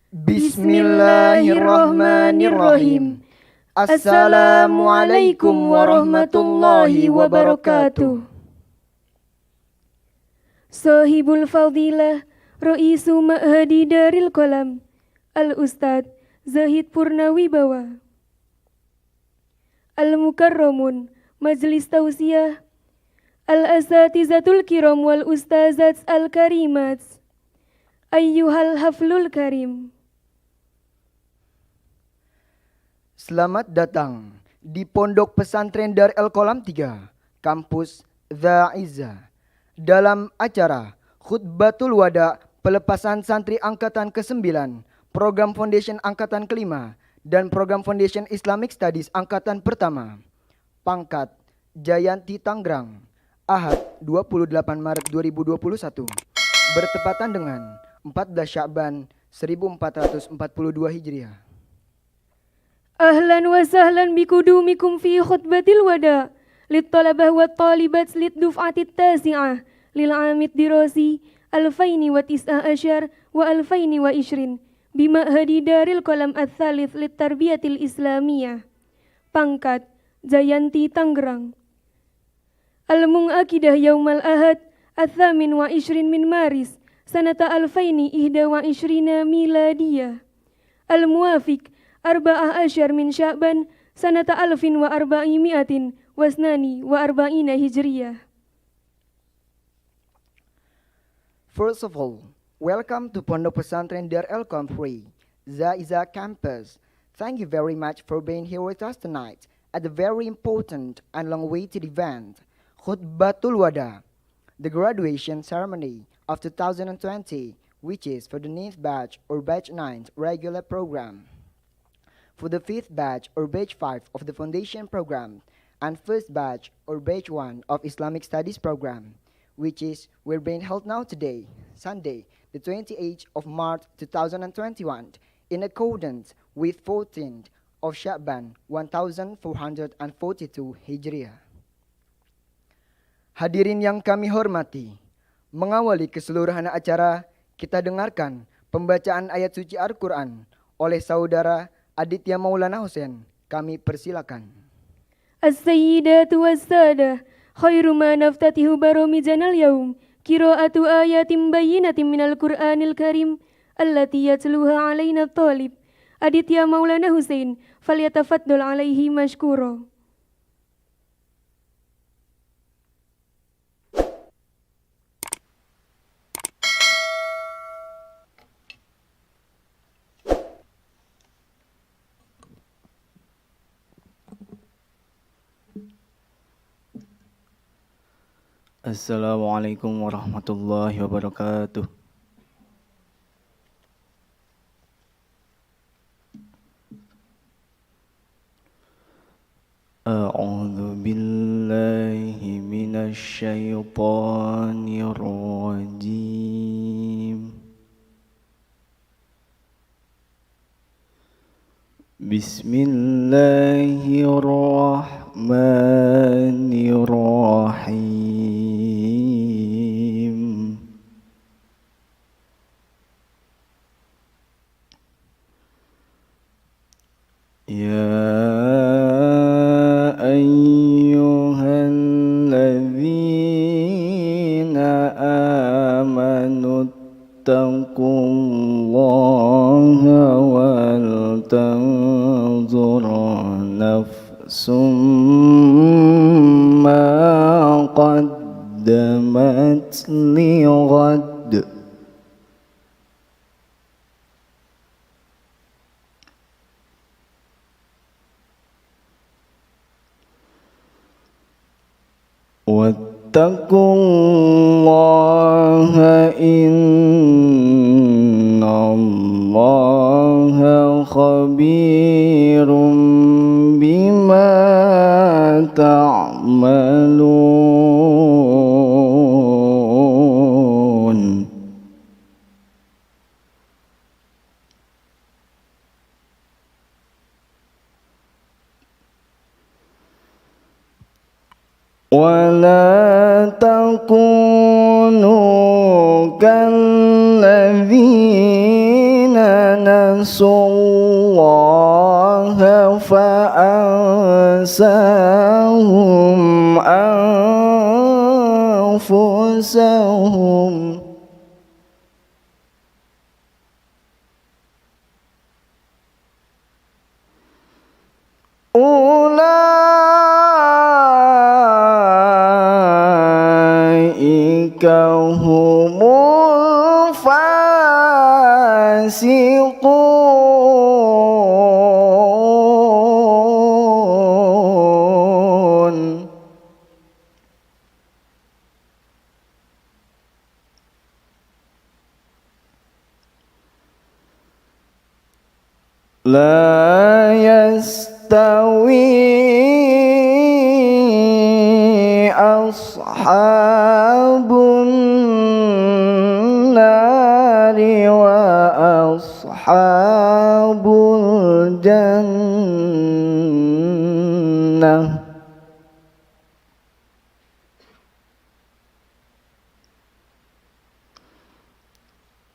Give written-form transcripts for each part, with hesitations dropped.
Bismillahirrahmanirrahim. Assalamualaikum warahmatullahi wabarakatuh. Sahibul Fadilah Ra'isu Ma'hadi Daril Qalam Al-Ustadz Zahid Purnawibawa. Al-Mukarramun Majlis Tausiyah Al-Asatizatul Kiram wal Ustazat Al-Karimat. Ayyuhal Haflul Karim. Selamat datang di Pondok Pesantren Darul Qalam 3, Kampus Za'iza, dalam acara Khutbatul Wada Pelepasan Santri Angkatan ke-9, Program Foundation Angkatan ke-5, dan Program Foundation Islamic Studies Angkatan pertama. Pangkat Jayanti Tangerang, Ahad 28 Maret 2021, bertepatan dengan 14 Sya'ban 1442 Hijriah. Ahlan wa sahlan bikudumikum fi khutbatil wada Littalabah wa talibat lit duf'atit tasi'ah Lil amit dirasi Alfaini wa tis'ah asyar wa alfaini wa ishrin Bima'hadi Daril Qalam al-Thalith lit tarbiyatil islamiyah. Pangkat Jayanti Tangerang. Al-Mungakidah Yaumal Ahad Al-Thamin wa ishrin min Maris Sanata alfaini ihda wa ishrina miladiyah. Al-Muwafiq Arba'ah asyar min Sya'ban Sanata alfin wa arba'i mi'atin Wasnani wa arba'ina hijriyah. First of all, welcome to Pondok Pesantren Darul Qalam 3, Za'iza Campus. Thank you very much for being here with us tonight at the very important and long-awaited event, Khutbatul Wada, the graduation ceremony of 2020, which is for the 9th batch or batch 9 regular program, for the 5th batch or batch 5 of the foundation program, and 1st batch or batch 1 of Islamic Studies program, which is we're being held now today, Sunday, the 28th of March 2021, in accordance with 14th of Sya'ban 1442 Hijriah. Hadirin yang kami hormati, mengawali keseluruhan acara, kita dengarkan pembacaan ayat suci Al-Quran oleh saudara Aditya Maulana Hussein. Kami persilakan. As-sayyidatu was-sadah khairu ma naftatihu baramijanal yaum qira'atu ayatin bayyinatin minal Qur'anil Karim allati yatluha alaina talib. Aditya Maulana Hussein falyatafaddal alaihi mashkura. Assalamualaikum warahmatullahi wabarakatuh. A'udzu billahi minasy syaithanir rajim. Bismillahirrahmanirrahim. Ya ayyuhalladzina amanu taqullaha wal tanzur nafsum ma qaddamat lighad. Wattaqullaha innallaha khabirum bima ta'malun. ولا تكونوا كالذين نسوا الله فأنساهم أنفسهم أولئك هم الفاسقون لا يستوي أصحاب النار وأصحاب الجنة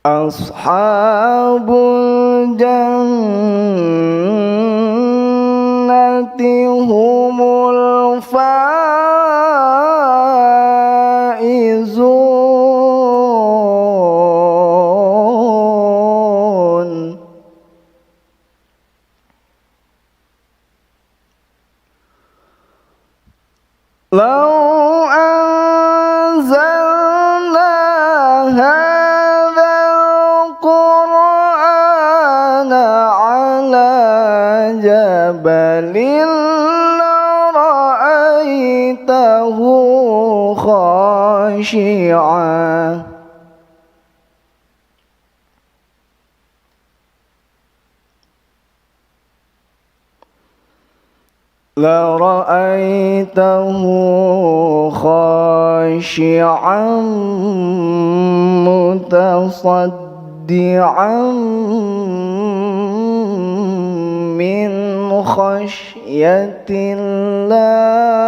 أصحاب الجنة هم الفائزون لو أنزلنا هذا القرآن على جبل لرأيته خاشعا لرأيته خاشعا متصدعا من خشية الله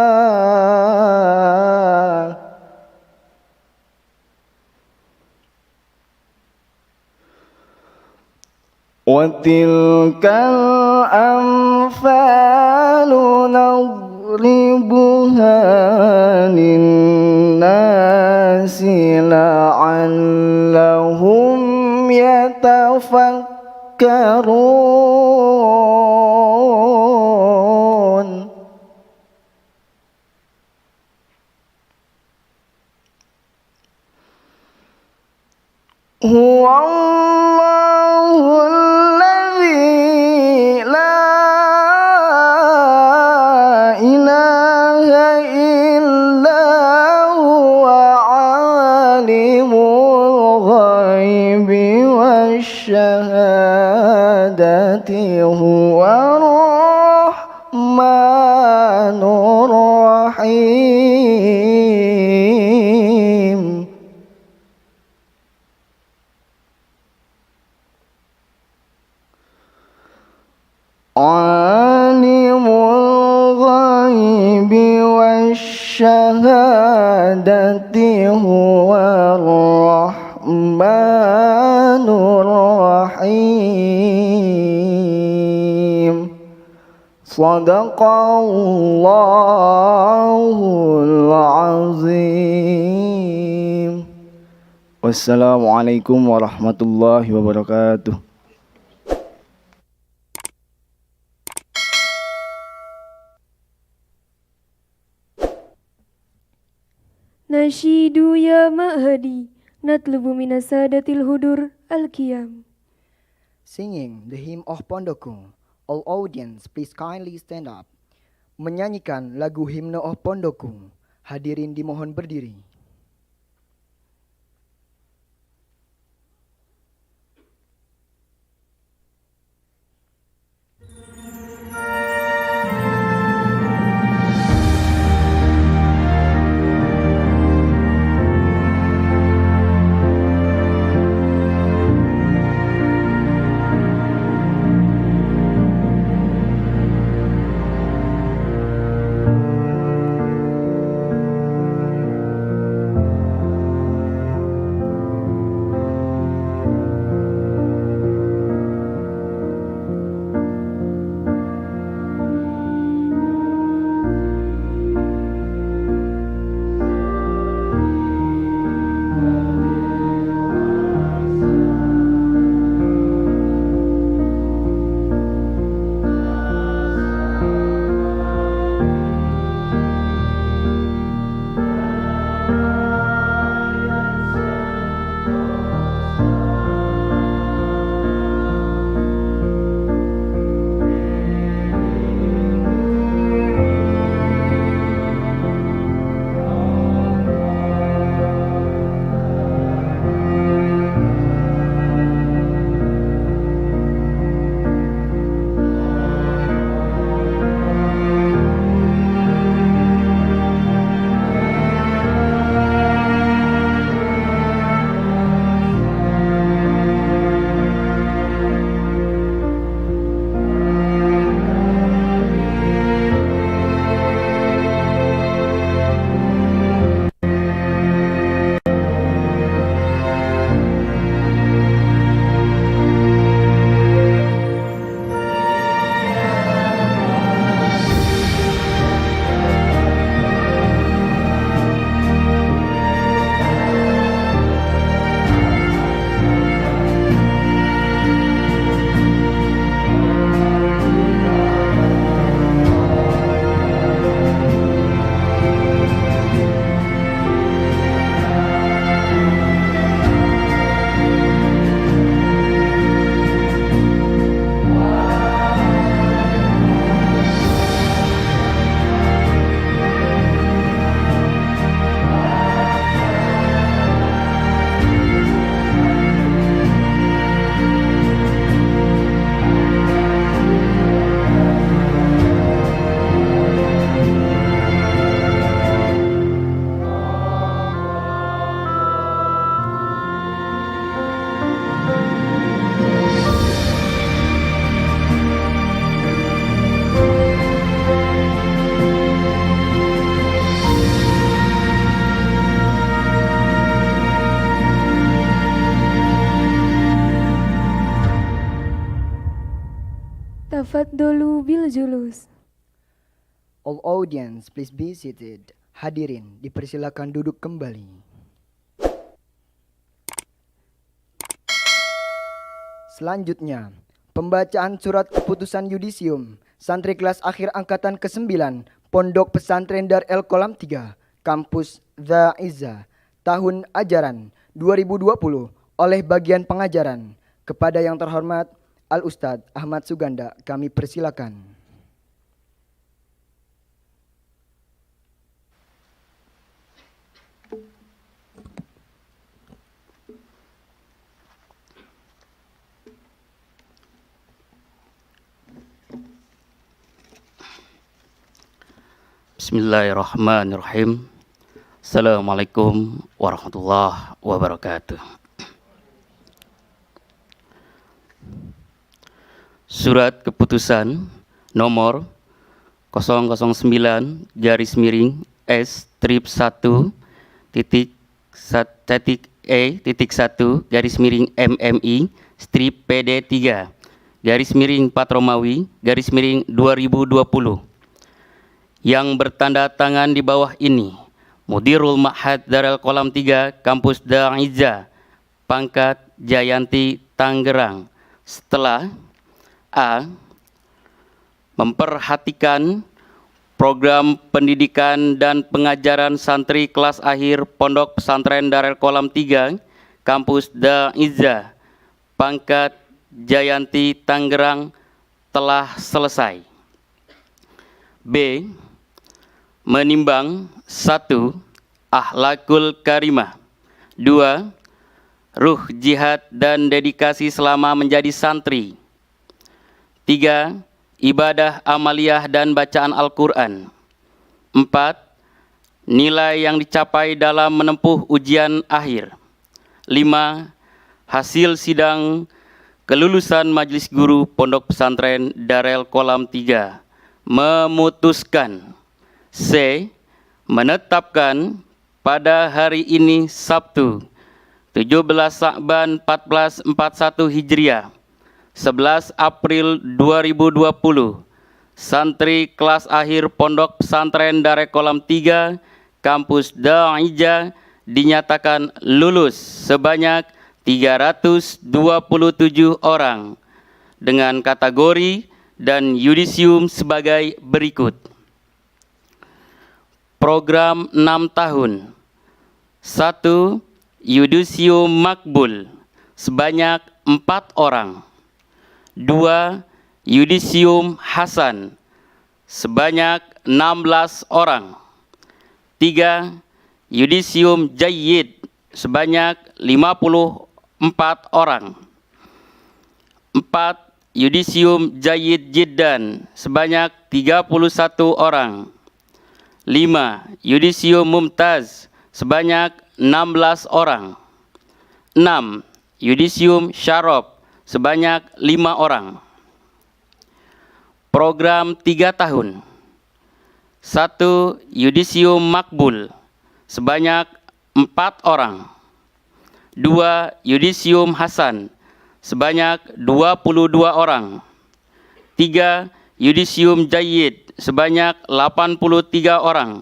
وتلك الأمثال نضربها للناس لعلهم يتفكرون هو الله الذي لا إله إلا هو عالم الغيب والشهادة هو الرحمن الرحيم عالم الغيب والشهادة هو الرحمن الرحيم صدق الله العظيم والسلام عليكم warahmatullahi wabarakatuh. Nashidu ya Mahdi, natlubu minasadatil hudur al-qiyam. Singing the hymn of Pondoku. All audience, please kindly stand up. Menyanyikan lagu himne of Pondoku. Hadirin dimohon berdiri. julus. All audience, please be seated. Hadirin, dipersilakan duduk kembali. Selanjutnya, pembacaan surat keputusan yudisium santri kelas akhir angkatan ke-9 Pondok Pesantren Darul Qalam 3, Kampus The Izzah, tahun ajaran 2020 oleh bagian pengajaran. Kepada yang terhormat Al-Ustadz Ahmad Suganda, kami persilakan. Bismillahirrahmanirrahim. Assalamualaikum warahmatullahi wabarakatuh. Surat keputusan nomor 009 garis miring S strip 1 titik E titik 1 garis miring MMI strip PD 3 garis miring 4 Romawi garis miring 2020 yang bertanda tangan di bawah ini: Mudirul Ma'had Darul Qalam 3 Kampus Darul Izzah, Pangkat Jayanti, Tangerang. Setelah A. Memperhatikan program pendidikan dan pengajaran santri kelas akhir Pondok Pesantren Darul Qalam 3 Kampus Darul Izzah, Pangkat Jayanti, Tangerang telah selesai. B. Menimbang 1. Akhlakul karimah. 2. Ruh jihad dan dedikasi selama menjadi santri. 3. Ibadah amaliyah dan bacaan Al-Quran. 4. Nilai yang dicapai dalam menempuh ujian akhir. 5. Hasil sidang kelulusan Majelis Guru Pondok Pesantren Darul Qalam 3 memutuskan C. Menetapkan pada hari ini Sabtu 17 Sa'ban 1441 Hijriah 11 April 2020 santri kelas akhir Pondok Pesantren Darul Qalam 3 Kampus Darul Izzah dinyatakan lulus sebanyak 327 orang dengan kategori dan yudisium sebagai berikut. Program 6 tahun. 1. Yudisium makbul sebanyak 4 orang. 2. Yudisium hasan sebanyak 16 orang. 3. Yudisium jayyid sebanyak 54 orang. 4. Yudisium jayyid jiddan sebanyak 31 orang. 5. Yudisium mumtaz sebanyak 16 orang. 6. Yudisium syarab sebanyak 5 orang. Program 3 tahun. 1. Yudisium makbul sebanyak 4 orang. 2. Yudisium hasan sebanyak 22 orang. 3. Yudisium jayyid sebanyak 83 orang.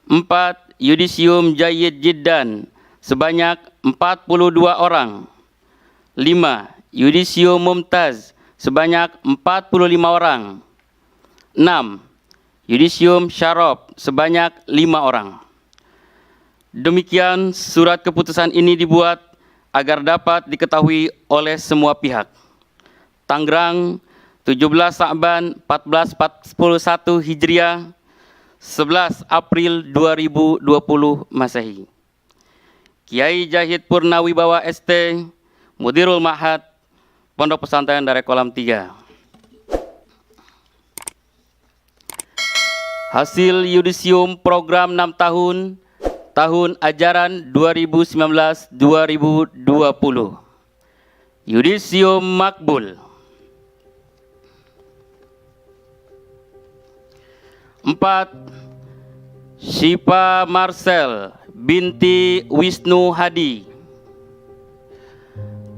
4. Yudisium jayyid jiddan sebanyak 42 orang. 5. Yudisium mumtaz sebanyak 45 orang. 6. Yudisium syarab sebanyak 5 orang. Demikian surat keputusan ini dibuat agar dapat diketahui oleh semua pihak. Tangerang, 17 Sa'ban 1441 Hijriah, 11 April 2020 Masehi. Kiai Jahid Purnawibawa ST, Mudirul Ma'had, Pondok Pesantren Darul Qalam 3. Hasil yudisium program 6 tahun ajaran 2019-2020. Yudisium makbul. 4. Syifa Marcel binti Wisnu Hadi.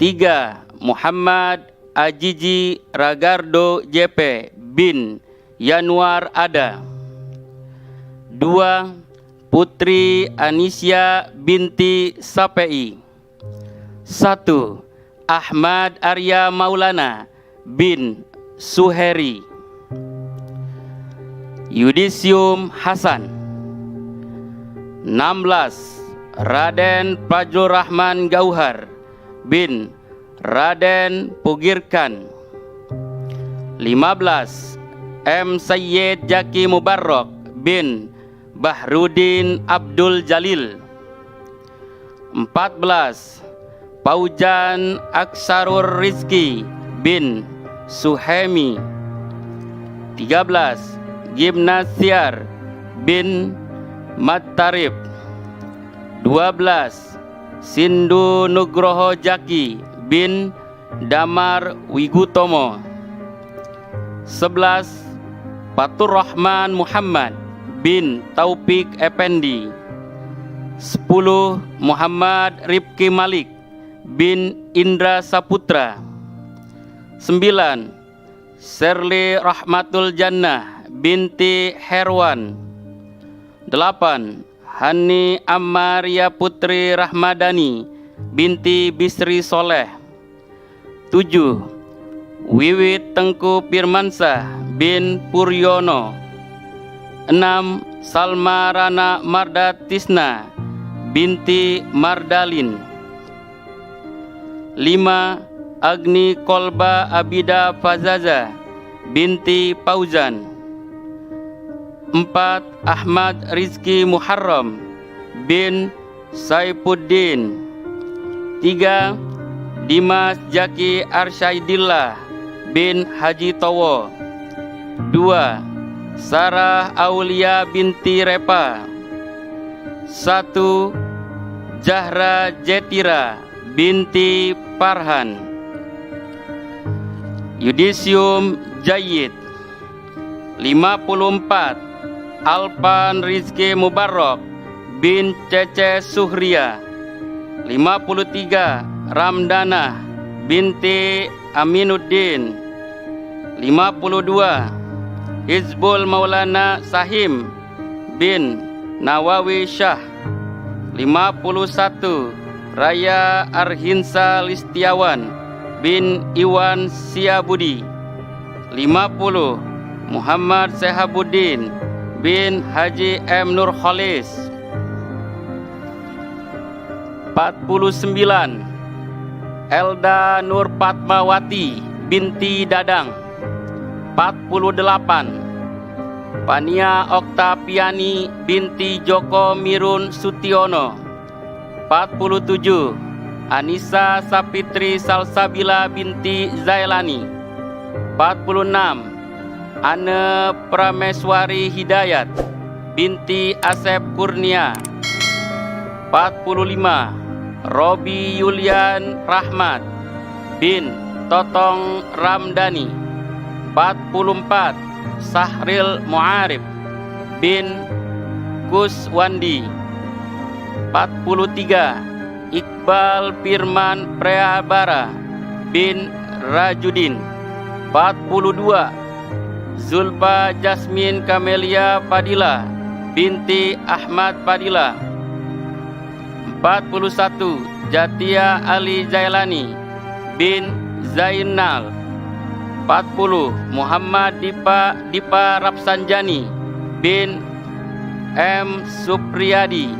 3. Muhammad Ajiji Ragardo JP bin Yanuar Ada. 2. Putri Anisya binti Sapei. 1. Ahmad Arya Maulana bin Suheri. Yudisium Hasan. 16. Raden Fajrul Rahman Gauhar bin Raden Pugirkan. 15. M. Sayyid Jaki Mubarak bin Bahrudin Abdul Jalil. 14. Paujan Aksarur Rizki bin Suhemi. 13. Gimnasiar bin Mattarib. 12. Sindu Nugroho Jaki bin Damar Wigutomo. 11. Fatur Rahman Muhammad bin Taufik Effendi. 10. Muhammad Rifki Malik bin Indra Saputra. 9. Serli Rahmatul Jannah binti Herwan. 8. Hani Amaria Putri Rahmadani binti Bisri Soleh. 7. Wiwit Tengku Firmansah bin Puryono. 6. Salma Rana Marda Tisna binti Mardalin. 5. Agni Kolba Abida Fazaza binti Fauzan. 4. Ahmad Rizki Muharram bin Saifuddin. 3. Dimas Jaki Arsyaidillah bin Haji Towo. 2. Sarah Aulia binti Repa. 1. Zahra Jetira binti Farhan. Yudisium Jayyid. 54. Alpan Rizki Mubarak bin Cece Suhria. 53. Ramdana binti Aminuddin. 52. Hizbul Maulana Sahim bin Nawawi Syah. 51. Raya Arhinsa Listiawan bin Iwan Siabudi. 50. Muhammad Sehabuddin bin Haji M. Nur Kholis. 49. Elda Nur Fatmawati binti Dadang. 48. Pania Oktaviani binti Joko Mirun Sutiono. 47. Anissa Sapitri Salsabila binti Zailani. 46. Ane Prameswari Hidayat binti Asep Kurnia. 45. Robi Yulian Rahmat bin Totong Ramdani. 44. Sahril Mu'arif bin Kuswandi. 43. Iqbal Firman Preabara bin Rajudin. 42. Zulfa Jasmin Kamelia Fadila binti Ahmad Fadila. 41. Jatia Ali Jailani bin Zainal. 40. Muhammad Dipa Rapsanjani bin M. Supriyadi.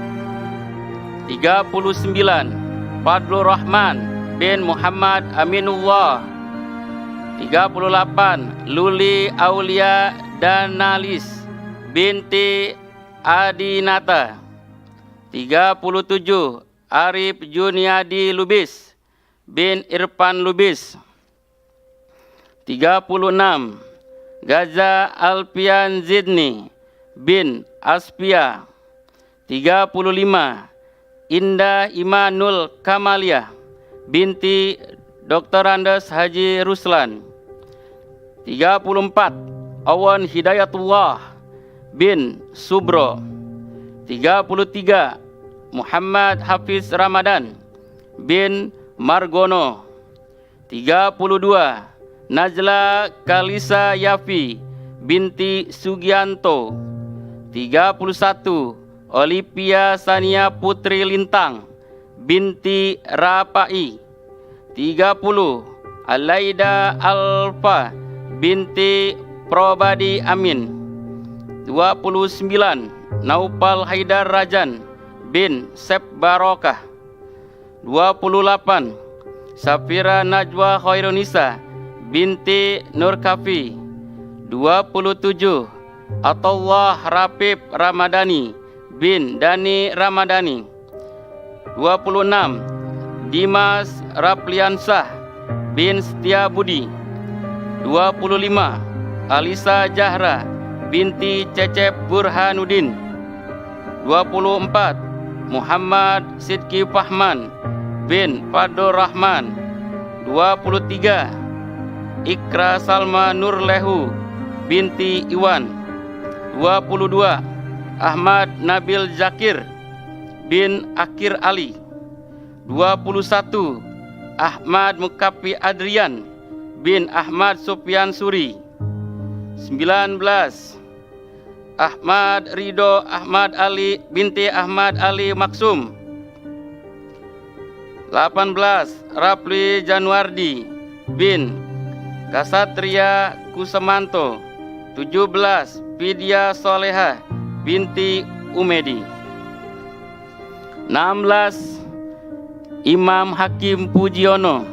39. Fadlur Rahman bin Muhammad Aminullah. 38. Luli Aulia Danalis binti Adinata. 37. Arif Juniadi Lubis bin Irfan Lubis. 36. Gaza Alpian Zidni bin Aspia. 35. Indah Imanul Kamalia binti Dr. Andes Haji Ruslan. 34. Awan Hidayatullah bin Subro. 33. Muhammad Hafiz Ramadan bin Margono. 32. Najla Kalisa Yafi binti Sugianto. 31. Olivia Sania Putri Lintang binti Rapai. 30. Alaida Alfa binti Probadi Amin. 29. Naupal Haidar Rajan bin Sep Barokah. 28. Safira Najwa Khairunisa binti Nur Kafi. 27. Atullah Rapib Ramadhani bin Dani Ramadhani. 26. Dimas Rapliansah bin Setia Budi. 25. Alisa Jahra binti Cecep Burhanuddin. 24. Muhammad Sidki Fahman bin Fadur Rahman. 23. Ikra Salma Nurlehu binti Iwan. 22. Ahmad Nabil Zakir bin Akir Ali. 21. Ahmad Mukafi Adrian bin Ahmad Sufyan Suri. 19. Ahmad Ridho Ahmad Ali binti Ahmad Ali Maksum. 18. Rapli Januardi bin Kasatria Kusemanto. 17. Vidya Soleha binti Umedi. 16. Imam Hakim Pujiono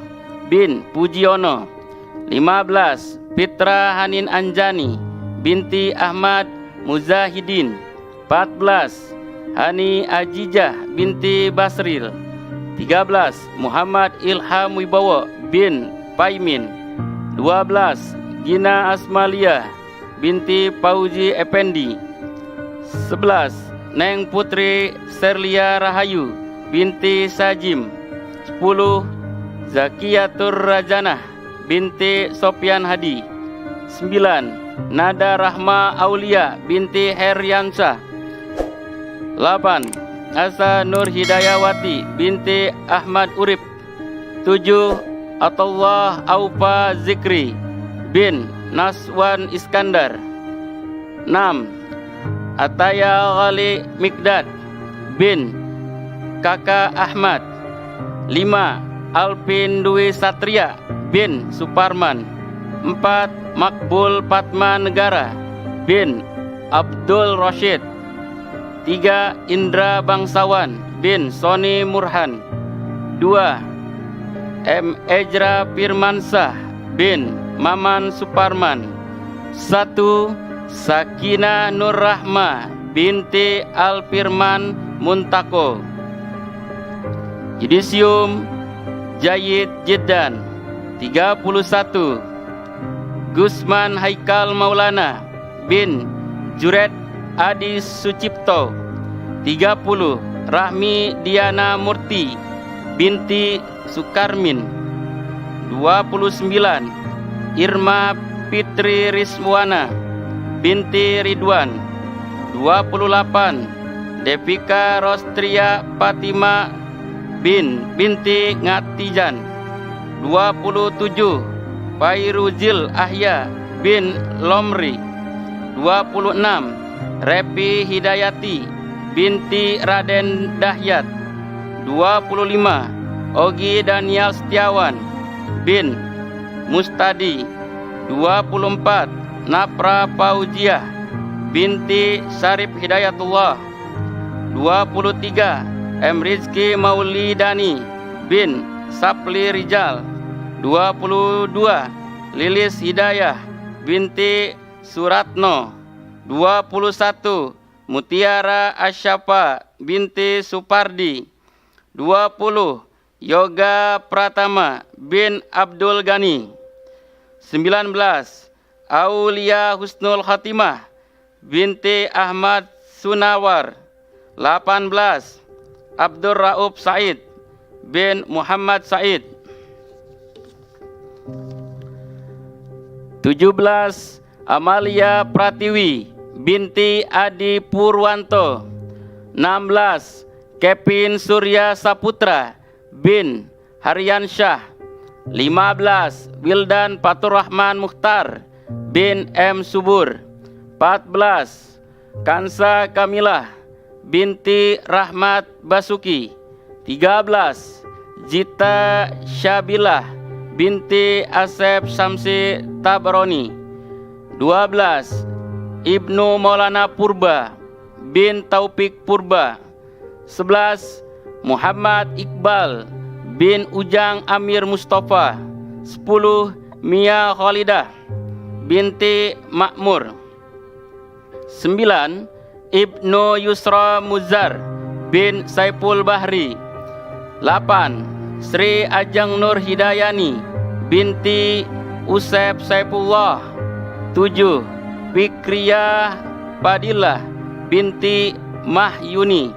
bin Pujiono. 15. Fitra Hanin Anjani binti Ahmad Muzahidin. 14. Hani Ajijah binti Basril. 13. Muhammad Ilham Wibowo bin Paimin. 12. Gina Asmalia binti Pauji Effendi. 11. Neng Putri Serlia Rahayu binti Sajim. 10. Zakiyatur Rajanah binti Sofyan Hadi. 9. Nada Rahma Aulia binti Heryansyah. 8. Asa Nur Hidayawati binti Ahmad Urip. 7. Atullah Aufa Zikri bin Naswan Iskandar. 6. Ataya Ghali Mikdad bin Kakak Ahmad. 5. Alvin Dwi Satria bin Suparman. 4. Makbul Fatma Negara bin Abdul Rashid. 3. Indra Bangsawan bin Soni Murhan. 2. M. Ejra Firmansah bin Maman Suparman. 1. Sakina Nur Rahma binti Al-Firman Muntako. Judisium Jayid Jiddan. 31. Gusman Haikal Maulana bin Juret Adi Sucipto. 30. Rahmi Diana Murti binti Sukarmin. 29. Irma Fitri Rizwana binti Ridwan. 28. Devika Rostria Fatima binti Ngatijan. 27. Fairuzil Ahya bin Lomri. 26. Repi Hidayati binti Raden Dahyat. 25. Ogi Daniel Setiawan bin Mustadi. 24. Napra Paujiah binti Syarif Hidayatullah. 23. M. Rizki Maulidani bin Sapli Rijal. 22. Lilis Hidayah binti Suratno. 21. Mutiara Asyafa binti Supardi. 20. Yoga Pratama bin Abdul Ghani. 19. Aulia Husnul Khatimah binti Ahmad Sunawar. 18. Abdur Rauf Said bin Muhammad Said. 17. Amalia Pratiwi binti Adi Purwanto. 16. Kevin Surya Saputra bin Haryansyah. 15. Wildan Faturrahman Mukhtar bin M. Subur. 14. Kansa Kamilah binti Rahmat Basuki. 13. Jita Syabilah binti Asep Samsi Tabaroni. 12. Ibnu Maulana Purba bin Taufik Purba. 11. Muhammad Iqbal bin Ujang Amir Mustafa. 10. Mia Khalidah binti Makmur. 9. Ibnu Yusra Muzar bin Saiful Bahri. 8. Sri Ajeng Nur Hidayani binti Usep Saifullah. 7. Fikriyah Fadilah binti Mahyuni.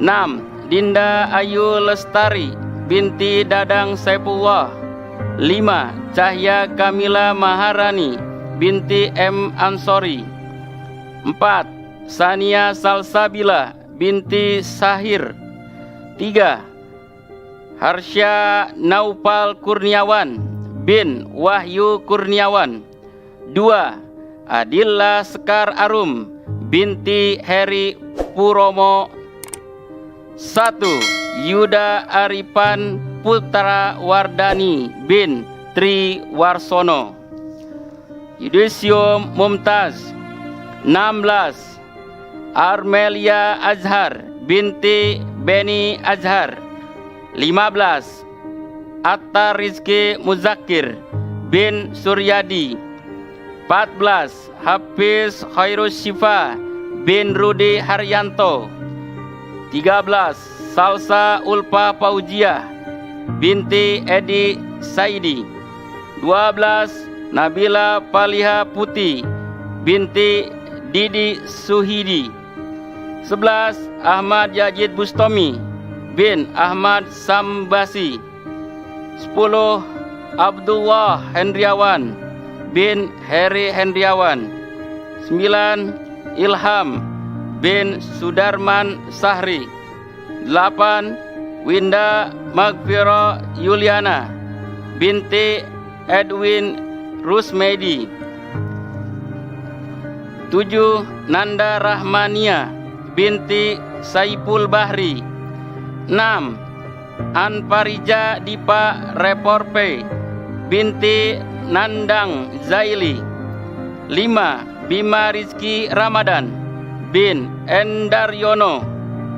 6. Dinda Ayu Lestari binti Dadang Saifullah. 5. Cahya Kamila Maharani binti M. Ansori. 4. Sania Salsabila binti Sahir. 3. Harsya Naufal Kurniawan bin Wahyu Kurniawan. 2. Adilla Sekar Arum binti Heri Puromo. 1. Yuda Arifan Putra Wardani bin Tri Warsono. Yudisium Mumtaz. 16. Armelia Azhar binti Beni Azhar. 15. Atta Rizki Muzakir bin Suryadi. 14. Hafiz Khairus Syifa bin Rudi Haryanto. 13. Salsa Ulfa Fauziah binti Edi Saidi. 12. Nabila Faliha Putih binti Didi Suhidi. 11. Ahmad Yazid Bustami bin Ahmad Sambasi. 10. Abdullah Hendriawan bin Heri Hendriawan. 9. Ilham bin Sudarman Sahri. 8. Winda Magfiro Yuliana binti Edwin Rusmedi. 7. Nanda Rahmania binti Saipul Bahri. 6. Anfarija Dipa Reporpe binti Nandang Zaili. 5. Bima Rizki Ramadan bin Endaryono.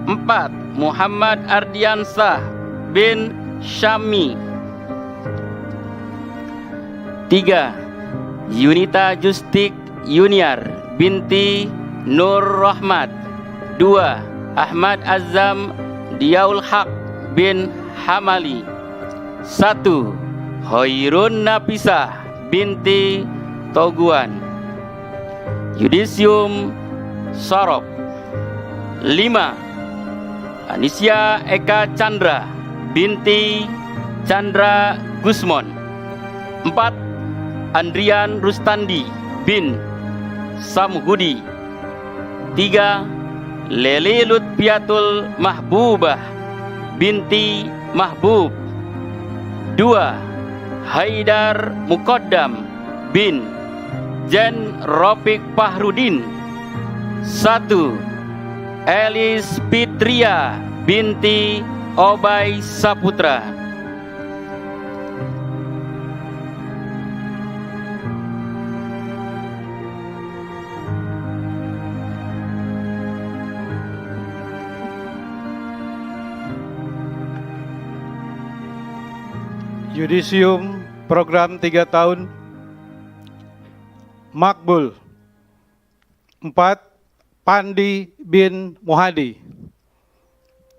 4. Muhammad Ardiansah bin Syami. 3. Yunita Justik Yuniar binti Nur Rahmat. 2. Ahmad Azam Diaul Haq bin Hamali. 1. Hoirun Nafisah binti Toguan. Yudisium Sorop. 5. Anisya Eka Chandra binti Chandra Gusmon. 4. Andrian Rustandi bin Samhudi. 3. Leli Lutfiatul Mahbubah binti Mahbub. 2. Haidar Muqaddam bin Jen Ropik Fahrudin. 1. Elis Fitria binti Obay Saputra. Yudisium program 3 tahun. Makbul. 4. Pandi bin Muhadi.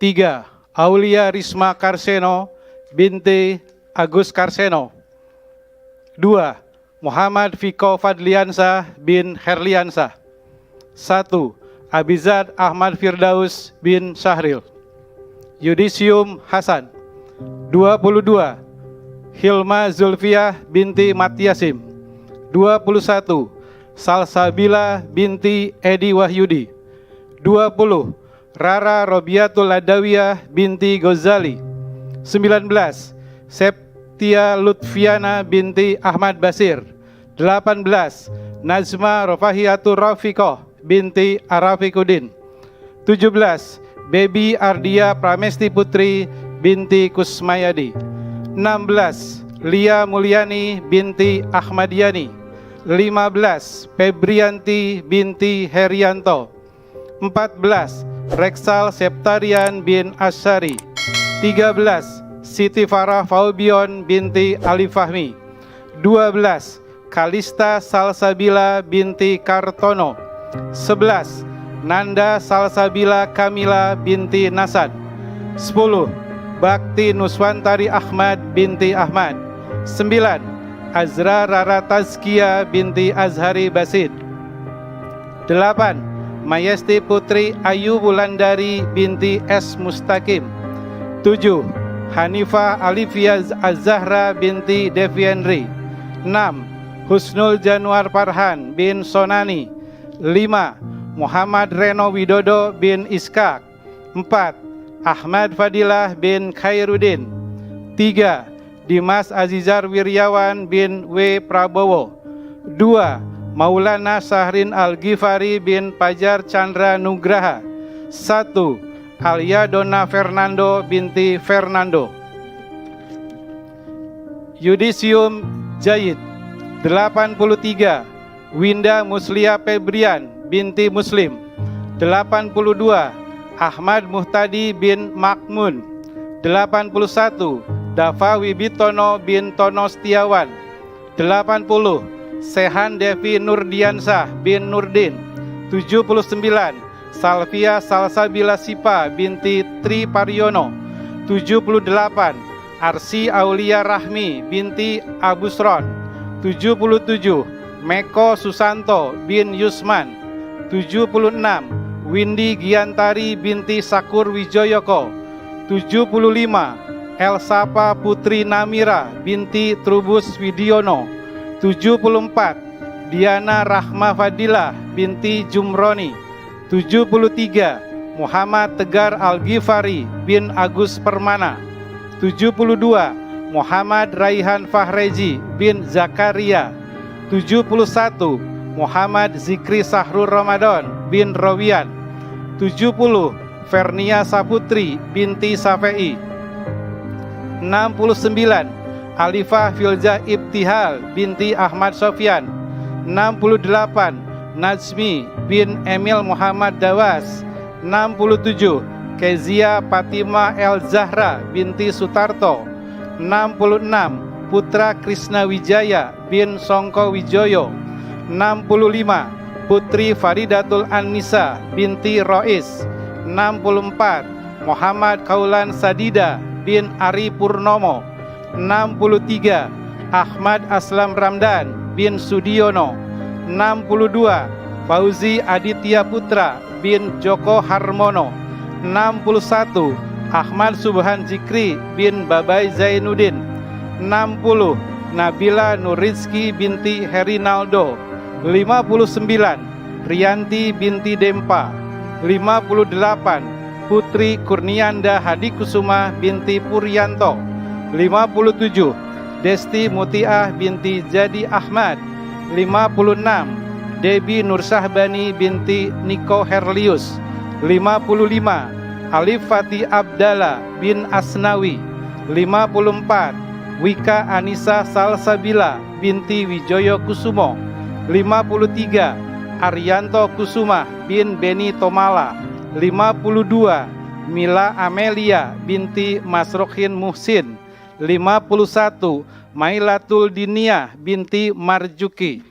3. Aulia Risma Karseno binti Agus Karseno. 2. Muhammad Fiko Fadliansa bin Herliansa. 1. Abizad Ahmad Firdaus bin Syahril. Yudisium Hasan. 22. Hilma Zulfiah binti Matyasim. 21. Salsabila binti Edi Wahyudi. 20. Rara Robiatul Adawiyah binti Ghazali. 19. Tia Lutfiana binti Ahmad Basir. 18. Nazma Rofahiatur Rafiqoh binti Arafikudin. 17. Baby Ardia Pramesti Putri binti Kusmayadi. 16. Lia Mulyani binti Ahmadiyani. 15. Febrianti binti Herianto. 14. Rexal Septarian bin Asyari. 13. Siti Farah Faubion binti Ali Fahmi. 12. Kalista Salsabila binti Kartono. 11. Nanda Salsabila Kamila binti Nasad. 10. Bakti Nuswantari Ahmad binti Ahmad. 9. Azra Rara Tazkia binti Azhari Basid. 8. Mayesti Putri Ayu Wulandari binti S. Mustaqim. 7. Hanifah Alifia Az-Zahra binti Devienri. 6. Husnul Januar Farhan bin Sonani. 5. Muhammad Reno Widodo bin Iskak. 4. Ahmad Fadilah bin Khairuddin. 3. Dimas Azizar Wiryawan bin W. Prabowo. 2. Maulana Sahrin Al-Ghifari bin Pajar Chandra Nugraha. 1. Alia Donna Fernando binti Fernando. Yudisium Jayid. 83. Winda Muslia Febrian binti Muslim. 82. Ahmad Muhtadi bin Makmun. 81. Dava Wibitono bin Tono Setiawan. 80. Sehan Devi Nurdiansah bin Nurdin. 79. Salvia Salsabila Sipa binti Tri Paryono. 78. Arsi Aulia Rahmi binti Abusron. 77. Meko Susanto bin Yusman. 76. Windy Giantari binti Sakur Wijoyoko. 75. Elsapa Putri Namira binti Trubus Widiono. 74. Diana Rahma Fadilah binti Jumroni. 73. Muhammad Tegar Al-Ghifari bin Agus Permana. 72. Muhammad Raihan Fahreji bin Zakaria. 71. Muhammad Zikri Sahrul Ramadan bin Rawian. 70. Fernia Saputri binti Safei. 69. Alifah Filza Ibtihal binti Ahmad Sofyan. 68. Najmi bin Emil Muhammad Dawas. 67. Kezia Fatima El Zahra binti Sutarto. 66. Putra Krishna Wijaya bin Songko Wijoyo. 65. Putri Faridatul An-Nisa binti Rois. 64. Muhammad Kaulan Sadida bin Ari Purnomo. 63. Ahmad Aslam Ramdan bin Sudiono. 62. Fauzi Aditya Putra bin Joko Harmono. 61. Ahmad Subhan Zikri bin Babai Zainuddin. 60. Nabila Nurizki binti Herinaldo. 59. Rianti binti Dempa. 58. Putri Kurnianda Hadikusuma binti Puryanto. 57. Desti Mutiah binti Jadi Ahmad. 56. Debi Nursahbani binti Niko Herlius. 55. Alif Fatih Abdallah bin Asnawi. 54. Wika Anissa Salsabila binti Wijoyo Kusumo. 53. Arianto Kusuma bin Beni Tomala. 52. Mila Amelia binti Masrohin Muhsin. 51. Mailatul Dinia binti Marjuki.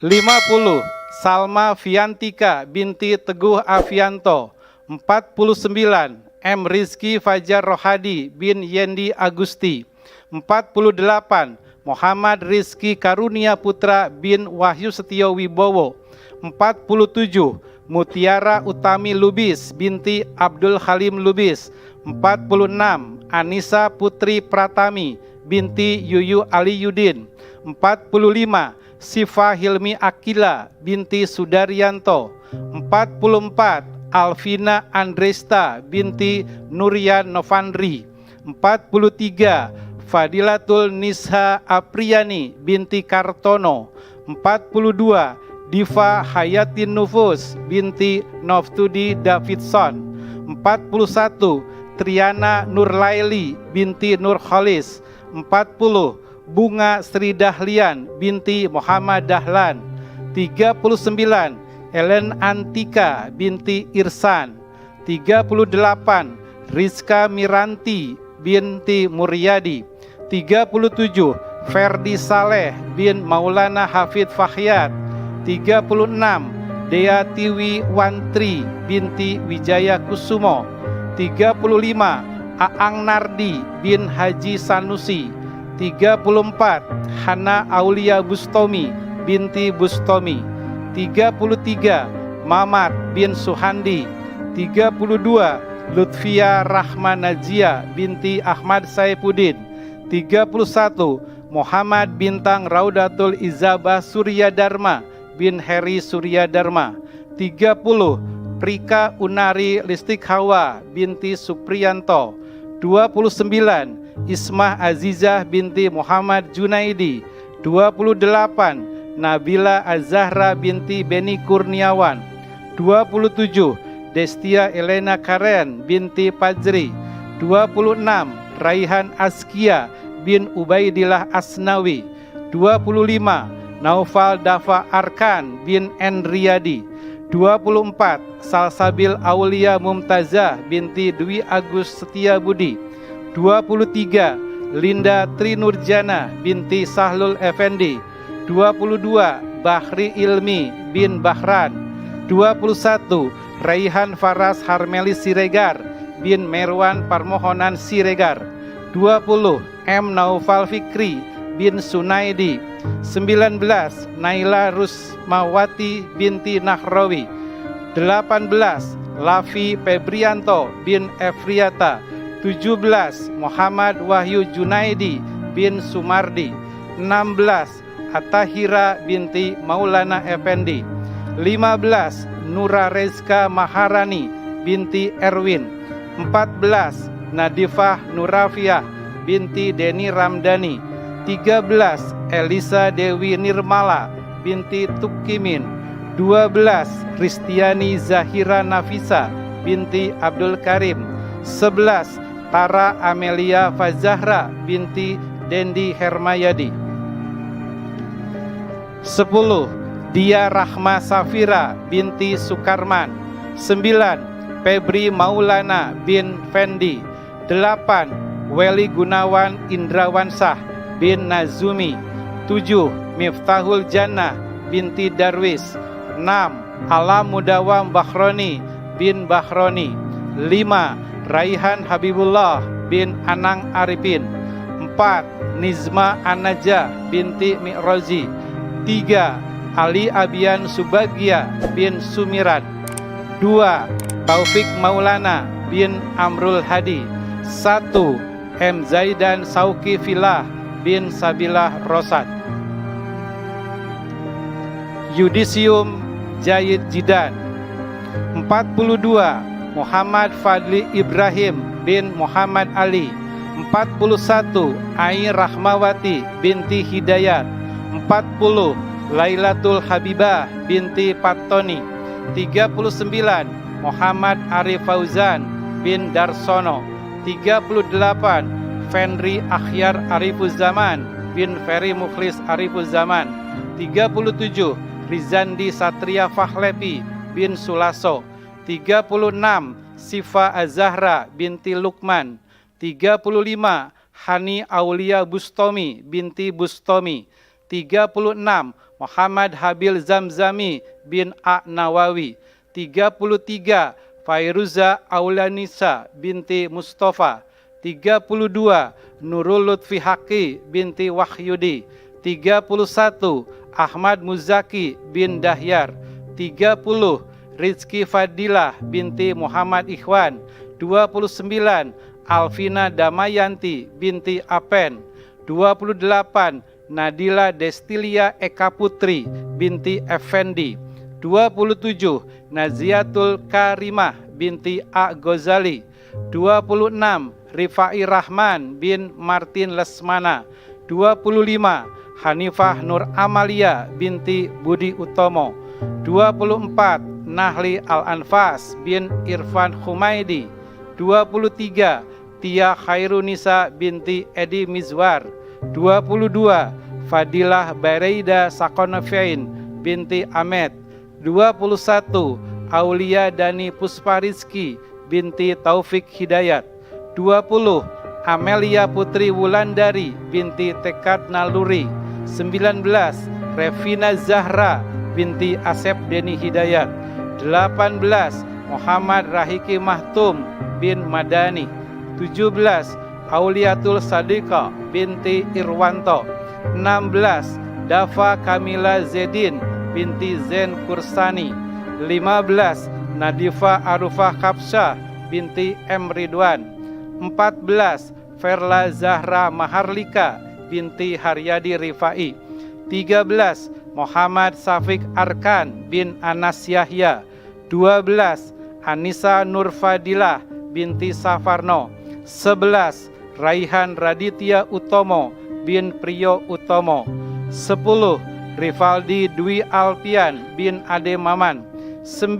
50. Salma Fiantika binti Teguh Afianto. 49. M. Rizki Fajar Rohadi bin Yendi Agusti. 48. Muhammad Rizki Karunia Putra bin Wahyu Setio Wibowo. 47. Mutiara Utami Lubis binti Abdul Halim Lubis. 46. Anissa Putri Pratami binti Yuyu Aliyudin. 45. Sifa Hilmi Akila binti Sudaryanto. 44. Alvina Andresta binti Nurian Novandri. 43 Fadilatul Nisha Apriyani binti Kartono. 42 Diva Hayatin Nufus binti Noftudi Davidson. 41 Triana Nurlaili binti Nurkholis. 40 Bunga Sri Dahlian binti Muhammad Dahlan. 39 Ellen Antika binti Irsan. 38 Rizka Miranti binti Muryadi. 37 Ferdi Saleh bin Maulana Hafid Fahyat. 36 Dea Tiwi Wantri binti Wijaya Kusumo. 35 Aang Nardi bin Haji Sanusi. 34 Hana Aulia Bustomi binti Bustomi. 33 Mamat bin Suhandi. 32 Lutfia Rahman Najia binti Ahmad Saifuddin. 31 Muhammad Bintang Raudatul Izabah Surya Dharma bin Heri Surya Dharma. 30 Prika Unari Listik Hawa binti Supriyanto. 29 Ismah Azizah binti Muhammad Junaidi. 28 Nabila Azahra binti Beni Kurniawan. 27 Destia Elena Karen binti Fajri. 26 Raihan Askia bin Ubaidillah Asnawi. 25 Naufal Dafa Arkan bin Enriyadi. 24 Salsabil Aulia Mumtazah binti Dwi Agus Setia Budi. 23 Linda Trinurjana binti Sahlul Effendi. 22 Bahri Ilmi bin Bahran. 21 Raihan Faras Harmelis Siregar bin Merwan Parmohonan Siregar. 20 M. Naufal Fikri bin Sunaidi. 19 Naila Rusmawati binti Nahrawi. 18 Lafi Febrianto bin Efriata. 17 Muhammad Wahyu Junaidi bin Sumardi. 16 Atahira binti Maulana Effendi. 15 Nura Rezka Maharani binti Erwin. 14 Nadifah Nurafiah binti Deni Ramdhani. 13 Elisa Dewi Nirmala binti Tukimin. 12 Ristiani Zahira Nafisa binti Abdul Karim. 11 Tara Amelia Fazahra binti Dendi Hermayadi. 10 Dia Rahma Safira binti Sukarman. 9 Febri Maulana bin Fendi. 8 Weli Gunawan Indrawansah bin Nazumi. 7 Miftahul Jannah binti Darwis. 6 Alam Mudawam Bahroni bin Bahroni. 5 Raihan Habibullah bin Anang Arifin. 4 Nizma Anaja binti Mi'rozi. 3 Ali Abian Subagia bin Sumirat. 2 Taufik Maulana bin Amrul Hadi. 1 M. Zaidan Sauki Filah bin Sabilah Rosad. Yudisium Jayid Jidan. 42 Muhammad Fadli Ibrahim bin Muhammad Ali. 41 Ai Rahmawati binti Hidayat. 40 Lailatul Habibah binti Patoni. 39 Muhammad Arif Fauzan bin Darsono. 38 Fenri Akhyar Arifuzaman bin Ferry Mukhlis Arifuzaman. 37 Rizandi Satria Fahlepi bin Sulaso. 36 Sifa Azahra binti Lukman. 35 Hani Aulia Bustomi binti Bustomi. 36 Muhammad Habil Zamzami bin A. Nawawi. 33 Fairuza Aulanisa binti Mustafa. 32 Nurul Lutfi Haki binti Wahyudi. 31 Ahmad Muzaki bin Dahyar. 30 Rizki Fadilah binti Muhammad Ikhwan. 29 Alvina Damayanti binti Apen. 28 Nadila Destilia Eka Putri binti Effendi. 27 Naziatul Karimah binti A. Ghazali. 26 Rifai Rahman bin Martin Lesmana. 25 Hanifah Nur Amalia binti Budi Utomo. 24 Nahli Al-Anfas bin Irfan Humaidi. 23 Tia Khairunisa binti Edi Mizwar. 22 Fadilah Bareida Sakonafein binti Ahmed. 21 Aulia Dani Pusparizki binti Taufik Hidayat. 20 Amelia Putri Wulandari binti Tekad Naluri. 19 Revina Zahra binti Asep Deni Hidayat. 18 Muhammad Rahiki Mahtum bin Madani. 17 Auliatul Sadiqa binti Irwanto. 16 Dafa Kamila Zedin binti Zen Kursani. 15 Nadifa Arufah Kapsah binti M. Ridwan. 14 Verla Zahra Maharlika binti Haryadi Rifai. 13 Muhammad Safik Arkan bin Anas Yahya. 12 Anissa Nurfadilah binti Safarno. 11 Raihan Raditya Utomo bin Priyo Utomo. 10 Rivaldi Dwi Alpian bin Ade Maman. 9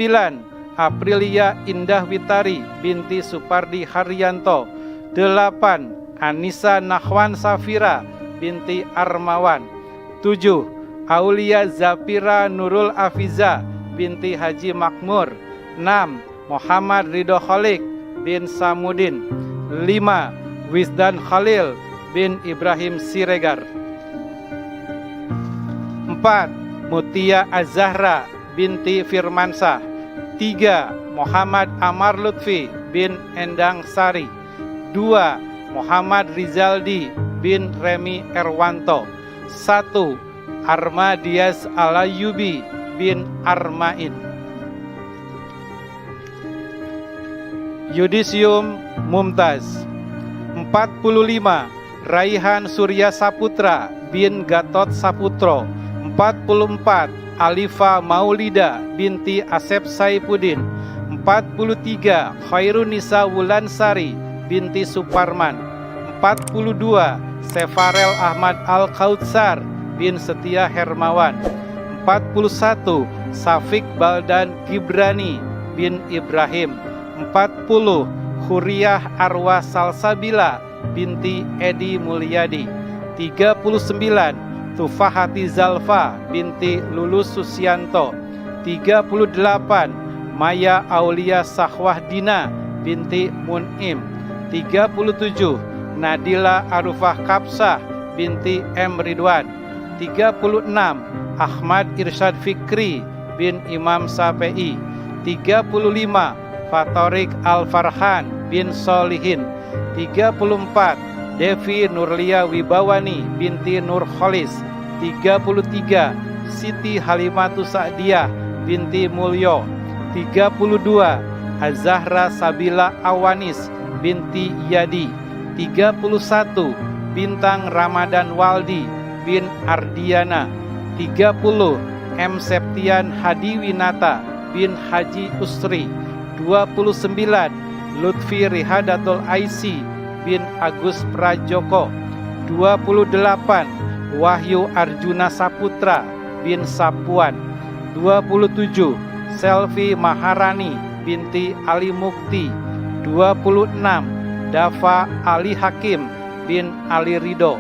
Aprilia Indah Witari binti Supardi Haryanto. 8 Anissa Nahwan Safira binti Armawan. 7 Aulia Zapira Nurul Afiza binti Haji Makmur. 6 Muhammad Ridho Kholik bin Samudin. 5 Wisdan Khalil bin Ibrahim Siregar. 4 Mutia Az-Zahra binti Firmansah. 3 Muhammad Amar Lutfi bin Endang Sari. 2 Muhammad Rizaldi bin Remi Erwanto. 1 Arma Dias Alayubi bin Armain. Yudisium Mumtaz. 45 Raihan Surya Saputra bin Gatot Saputro. 44 Alifa Maulida binti Asep Saipudin. 43 Khairunisa Wulansari binti Suparman. 42 Sefarel Ahmad Al-Kautsar bin Setia Hermawan. 41 Safik Baldan Gibrani bin Ibrahim. 40 Huriyah Arwah Salsabila binti Edi Mulyadi. 39 Tufahati Zalfa binti Lulus Susianto. 38 Maya Aulia Sahwahdina binti Mun'im. 37 Nadila Arufah Kapsah binti M. Ridwan. 36 Ahmad Irsyad Fikri bin Imam Syafi'i. 35 Fatorik Al-Farhan bin Solihin. 34 Devi Nurlia Wibawani binti Nur Kholis. 33 Siti Halimatu Sa'diyah binti Mulyo. 32 Az-Zahra Sabila Awanis binti Yadi. 31 Bintang Ramadan Waldi bin Ardiana. 30 M. Septian Hadiwinata bin Haji Usri. 29 Lutfi Rihadatul Aisi bin Agus Prajoko. 28 Wahyu Arjuna Saputra bin Sapuan. 27 Selvi Maharani binti Ali Mukti. 26 Dafa Ali Hakim bin Ali Ridho.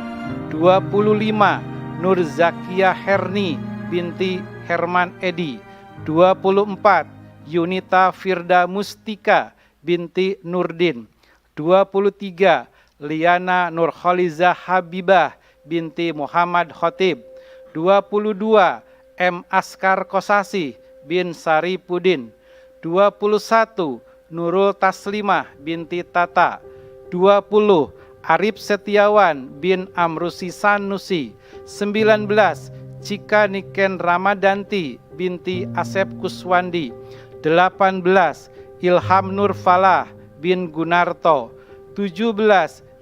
25 Nur Zakia Herni binti Herman Edi. 24 Yunita Firda Mustika binti Nurdin. 23 Liana Nurkhaliza Habibah binti Muhammad Khotib. 22 M. Askar Kosasi bin Saripudin. 21 Nurul Taslimah binti Tata. 20 Arif Setiawan bin Amrusi Sanusi. 19 Cika Niken Ramadanti binti Asep Kuswandi. 18 Ilham Nur Falah bin Gunarto. 17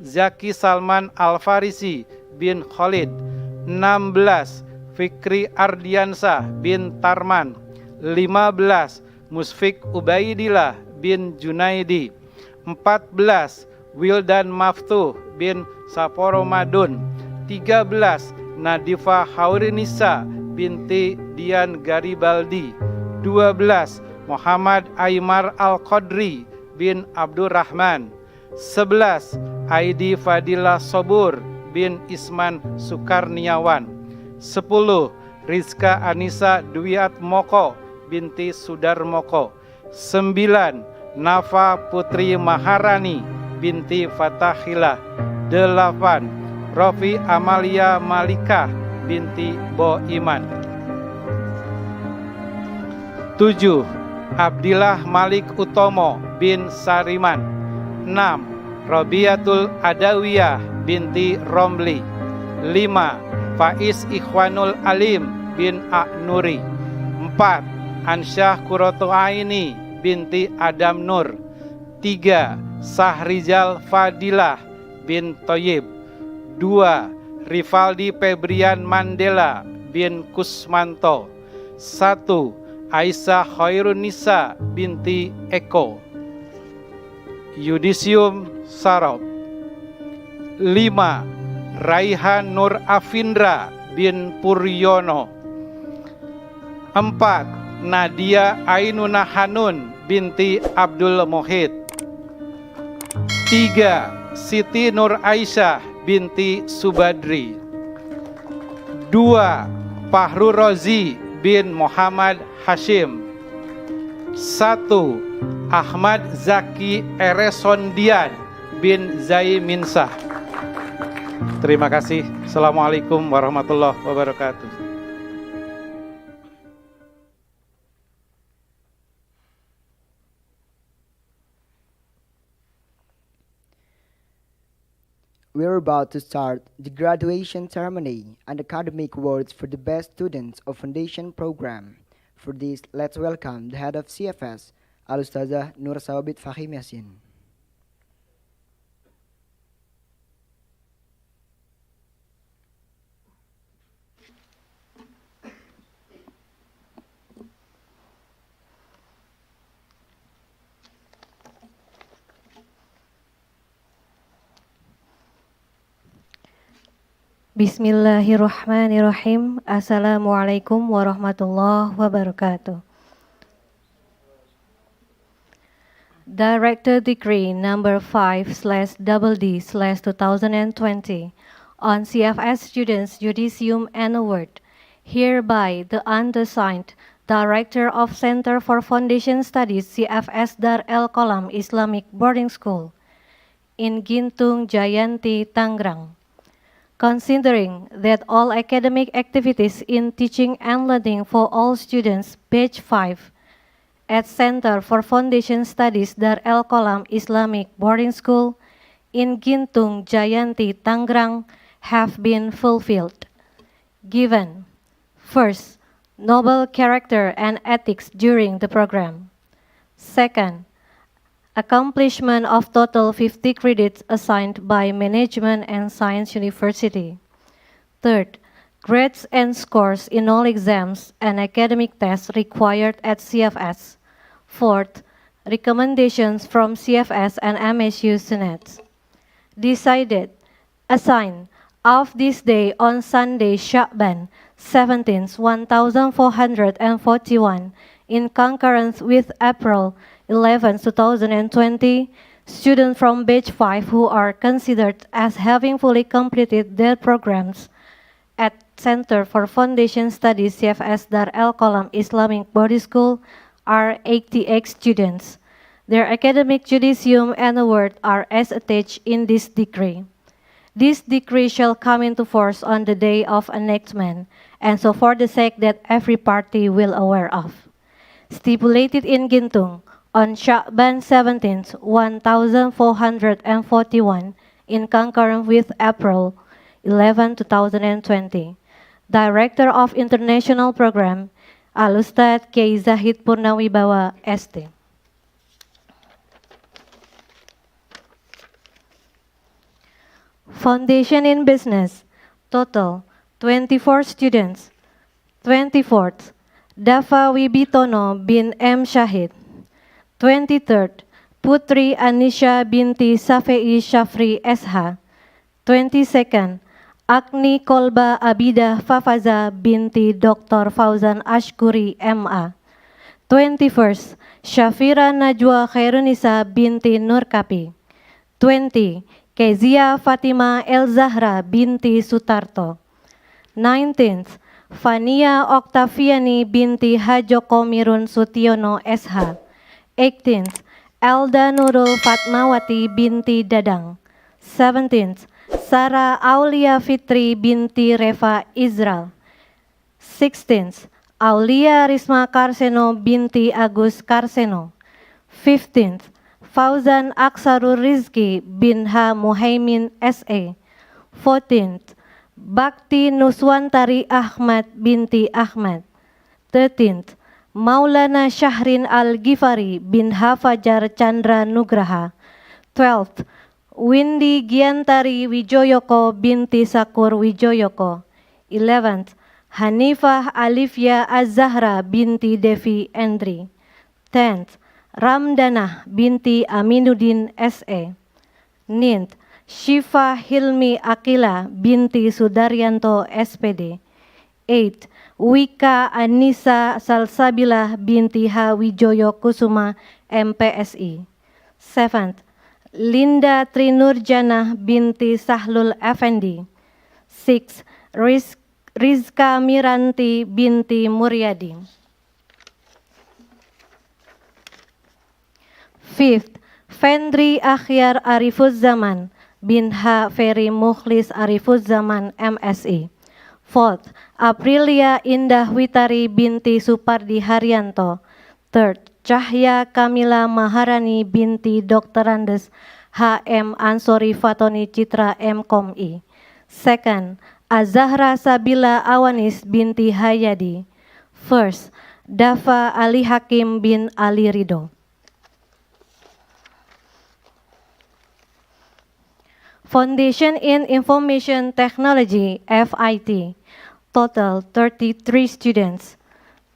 Zaki Salman Al-Farisi bin Khalid. 16 Fikri Ardiansah bin Tarman. 15 Musfik Ubaidillah bin Junaidi. 14 Wildan Maftuh bin Saporo Madun. 13. Nadifa Haurinisa binti Dian Garibaldi. 12. Muhammad Aymar Al-Qadri bin Abdurrahman. 11. Aidi Fadila Sobur bin Isman Sukarniawan. 10. Rizka Anissa Dwiat Moko binti Sudar Moko. 9. Nafa Putri Maharani binti Fatahillah. 8. Rofi Amalia Malika binti Bo Iman. 7. Abdillah Malik Utomo bin Sariman. 6. Robiatul Adawiyah binti Romli. 5. Faiz Ikhwanul Alim bin A'nuri. 4. Ansyah Kurotu Aini binti Adam Nur. 3. Sahrizal Fadilah bin Toyib. 2. Rivaldi Febrian Mandela bin Kusmanto. 1. Aisyah Khairunisa binti Eko. Yudisium Sarob. 5. Raihan Nur Afindra bin Puryono. 4. Nadia Ainuna Hanun binti Abdul Mohid. 3. Siti Nur Aisyah binti Subadri. 2. Fahru Rozi bin Muhammad Hashim. 1. Ahmad Zaki Eresondian bin Zaiminsah. Terima kasih. Assalamualaikum warahmatullahi wabarakatuh. We're about to start the graduation ceremony and academic awards for the best students of Foundation Program. For this, let's welcome the head of CFS, Al-Ustazah Nur Sawabit Fahim Yasin. Bismillahirrahmanirrahim. Assalamualaikum warahmatullahi wabarakatuh. Director Decree number 5/DD/2020 on CFS Students Judicium and Award. Hereby the undersigned Director of Center for Foundation Studies CFS Dar El Kolam Islamic Boarding School in Gintung Jayanti, Tangerang. Considering that all academic activities in teaching and learning for all students batch 5 at Center for Foundation Studies Dar El Kolam Islamic Boarding School in Gintung Jayanti, Tangerang have been fulfilled. Given, first, noble character and ethics during the program. Second, accomplishment of total 50 credits assigned by Management and Science University. Third, grades and scores in all exams and academic tests required at CFS. Fourth, recommendations from CFS and MSU Senates. Decided, assign, of this day on Sunday, Sha'ban 17th, 1441, in concurrence with April 11, 2020, students from batch 5 who are considered as having fully completed their programs at Center for Foundation Studies CFS Dar El Kolam Islamic Boarding School are 88 students. Their academic judicium and award are as attached in this decree. This decree shall come into force on the day of enactment, and so for the sake that every party will aware of. Stipulated in Gintung, on Sha'ban 17th, 1441, in concurrence with April 11, 2020. Director of International Program, Al-Ustadz Kiai Zahid Purnawibawa, ST. Foundation in Business, total 24 students. 24th, Dafa Wibitono bin M. Syahid. 23rd, Putri Anisha binti Safei Syafri SH. 22nd, Agni Kolba Abidah Fafaza binti Dr. Fauzan Ashkuri MA. 21st, Syafira Najwa Khairunisa binti Nurkapi. 20, Kezia Fatima El Zahra binti Sutarto. 19th, Fania Oktaviani binti Hajoko Mirun Sutiono SH. 18th, Elda Nurul Fatmawati binti Dadang. 17th, Sarah Aulia Fitri binti Reva Israel. 16th, Aulia Risma Karseno binti Agus Karseno. 15th, Fauzan Aksarul Rizki bin H. Muhaimin S.A. 14th, Bakti Nuswantari Ahmad binti Ahmad. 13th, Maulana Syahrin Al-Ghifari bin H. Fajar Chandra Nugraha. 12th, Windy Giantari Wijoyoko binti Sakur Wijoyoko. 11th, Hanifah Alifia Az-Zahra binti Devi Endri. 10th, Ramdanah binti Aminuddin S.E. 9th, Syifa Hilmi Akila binti Sudaryanto SPD. 8th, Wika Anissa Salsabila binti H. Wijoyo Kusuma MPSI. 7th, Linda Trinurjana binti Sahlul Effendi. 6th, Rizka Miranti binti Muryadi. 5th, Fendri Akhyar Arifuzzaman bin H. Ferry Mukhlis Arifuzzaman MSI. 4th, Aprilia Indah Witari binti Supardi Haryanto. 3rd, Cahya Kamila Maharani binti Dr. Andes H.M. Ansori Fatoni Citra M.Com.I. 2nd, Azahra Sabila Awanis binti Hayadi. 1st, Dafa Ali Hakim bin Ali Ridho. Foundation in Information Technology FIT. Total 33 students.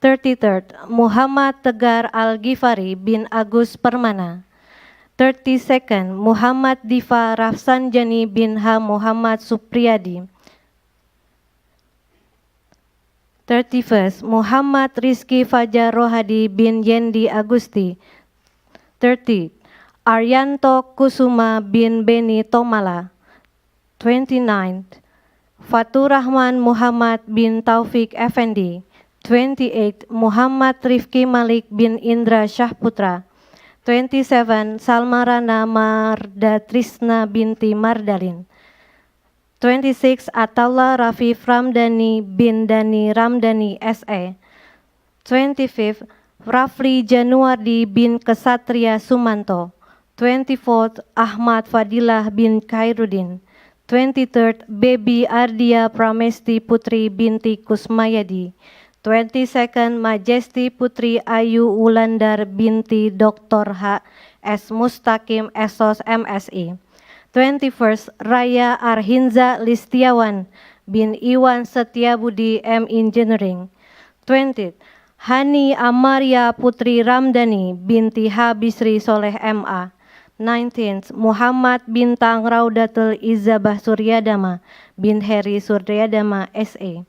33rd, Muhammad Tegar Al-Ghifari bin Agus Permana. 32nd, Muhammad Diva Rafsanjani bin H. Muhammad Supriyadi. 31st, Muhammad Rizky Fajar Rohadi bin Yendi Agusti. 30th, Aryanto Kusuma bin Beni Tomala. 29th, Faturrahman Muhammad bin Taufik Effendi. 28th, Muhammad Rifki Malik bin Indra Syahputra. 27, Salmarana Marda Trisna binti Mardalin. 26, Ataullah Rafif Ramdhani bin Dani Ramdhani S.E. 25th, Rafli Januardi bin Kesatria Sumanto. 24th, Ahmad Fadilah bin Khairuddin. 23rd, Baby Ardia Pramesti Putri binti Kusmayadi. 22nd, Majesty Putri Ayu Wulandar binti Dr. H. S. Mustaqim Esos MSI. 21st, Raya Arhinza Listiawan bin Iwan Setiabudi M. Engineering. 20th, Hani Amaria Putri Ramdhani binti H. Bisri Soleh MA. 19th, Muhammad Bintang Raudatul Izzabah Suryadama bin Heri Suryadama S.A.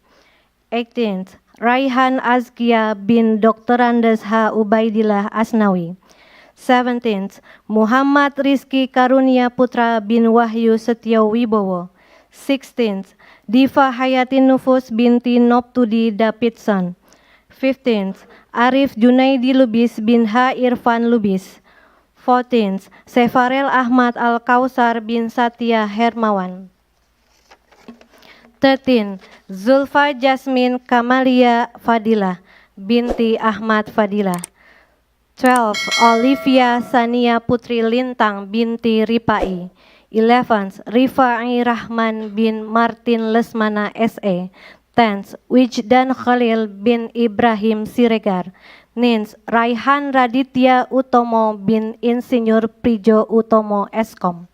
18th, Raihan Azkia bin Dr. Andes H. Ubaidillah Asnawi. 17th, Muhammad Rizki Karunia Putra bin Wahyu Setio Wibowo. 16th, Diva Hayati Nufus binti Noptudi Davidson. 15th, Arif Junaidi Lubis bin H. Irfan Lubis. 14th, Sefarel Ahmad Al-Kausar bin Satya Hermawan. 13, Zulfa Jasmine Kamalia Fadilah binti Ahmad Fadilah. 12, Olivia Sania Putri Lintang binti Ripai. 11, Rifai Rahman bin Martin Lesmana S.E. 10, Wijdan Khalil bin Ibrahim Siregar. 9, Raihan Raditya Utomo bin Insinyur Prijo Utomo Eskom.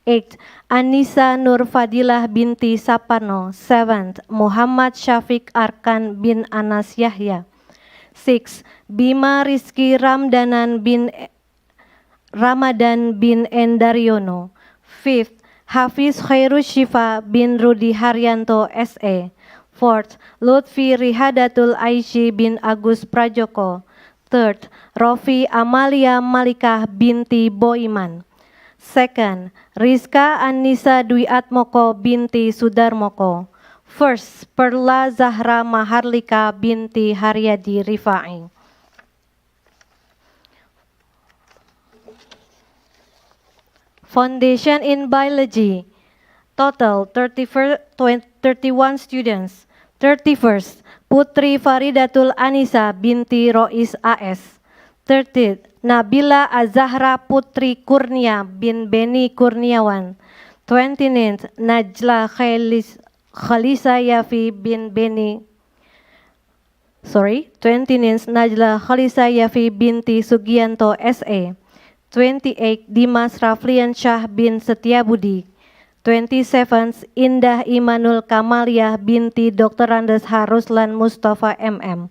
8, Anissa Nur Fadilah binti Saparno. 7, Muhammad Syafiq Arkan bin Anas Yahya. 6, Bima Rizki Ramdanan bin Ramadan bin Endaryono. 5th, Hafiz Khairus Shifa bin Rudi Haryanto SE. 4th, Lutfi Rihadatul Aishi bin Agus Prajoko. 3rd, Rofi Amalia Malikah binti Boiman. 2nd, Rizka Anissa Dwi Atmoko binti Sudarmoko. 1st, Perla Zahra Maharlika binti Haryadi Rifai. Foundation in Biology, total 31 students. 31st, Putri Faridatul Anisa binti Rois AS. 30th, Nabila Azahra Putri Kurnia bin Beni Kurniawan. 29th, Najla Khalisa Yafi bin Beni 29th, Najla Khalisa Yafi binti Sugianto SE. 28th, Dimas Raflian Syah bin Setiabudi. 27th, Indah Imanul Kamaliah binti Dr. Andes Haruslan Mustafa MM.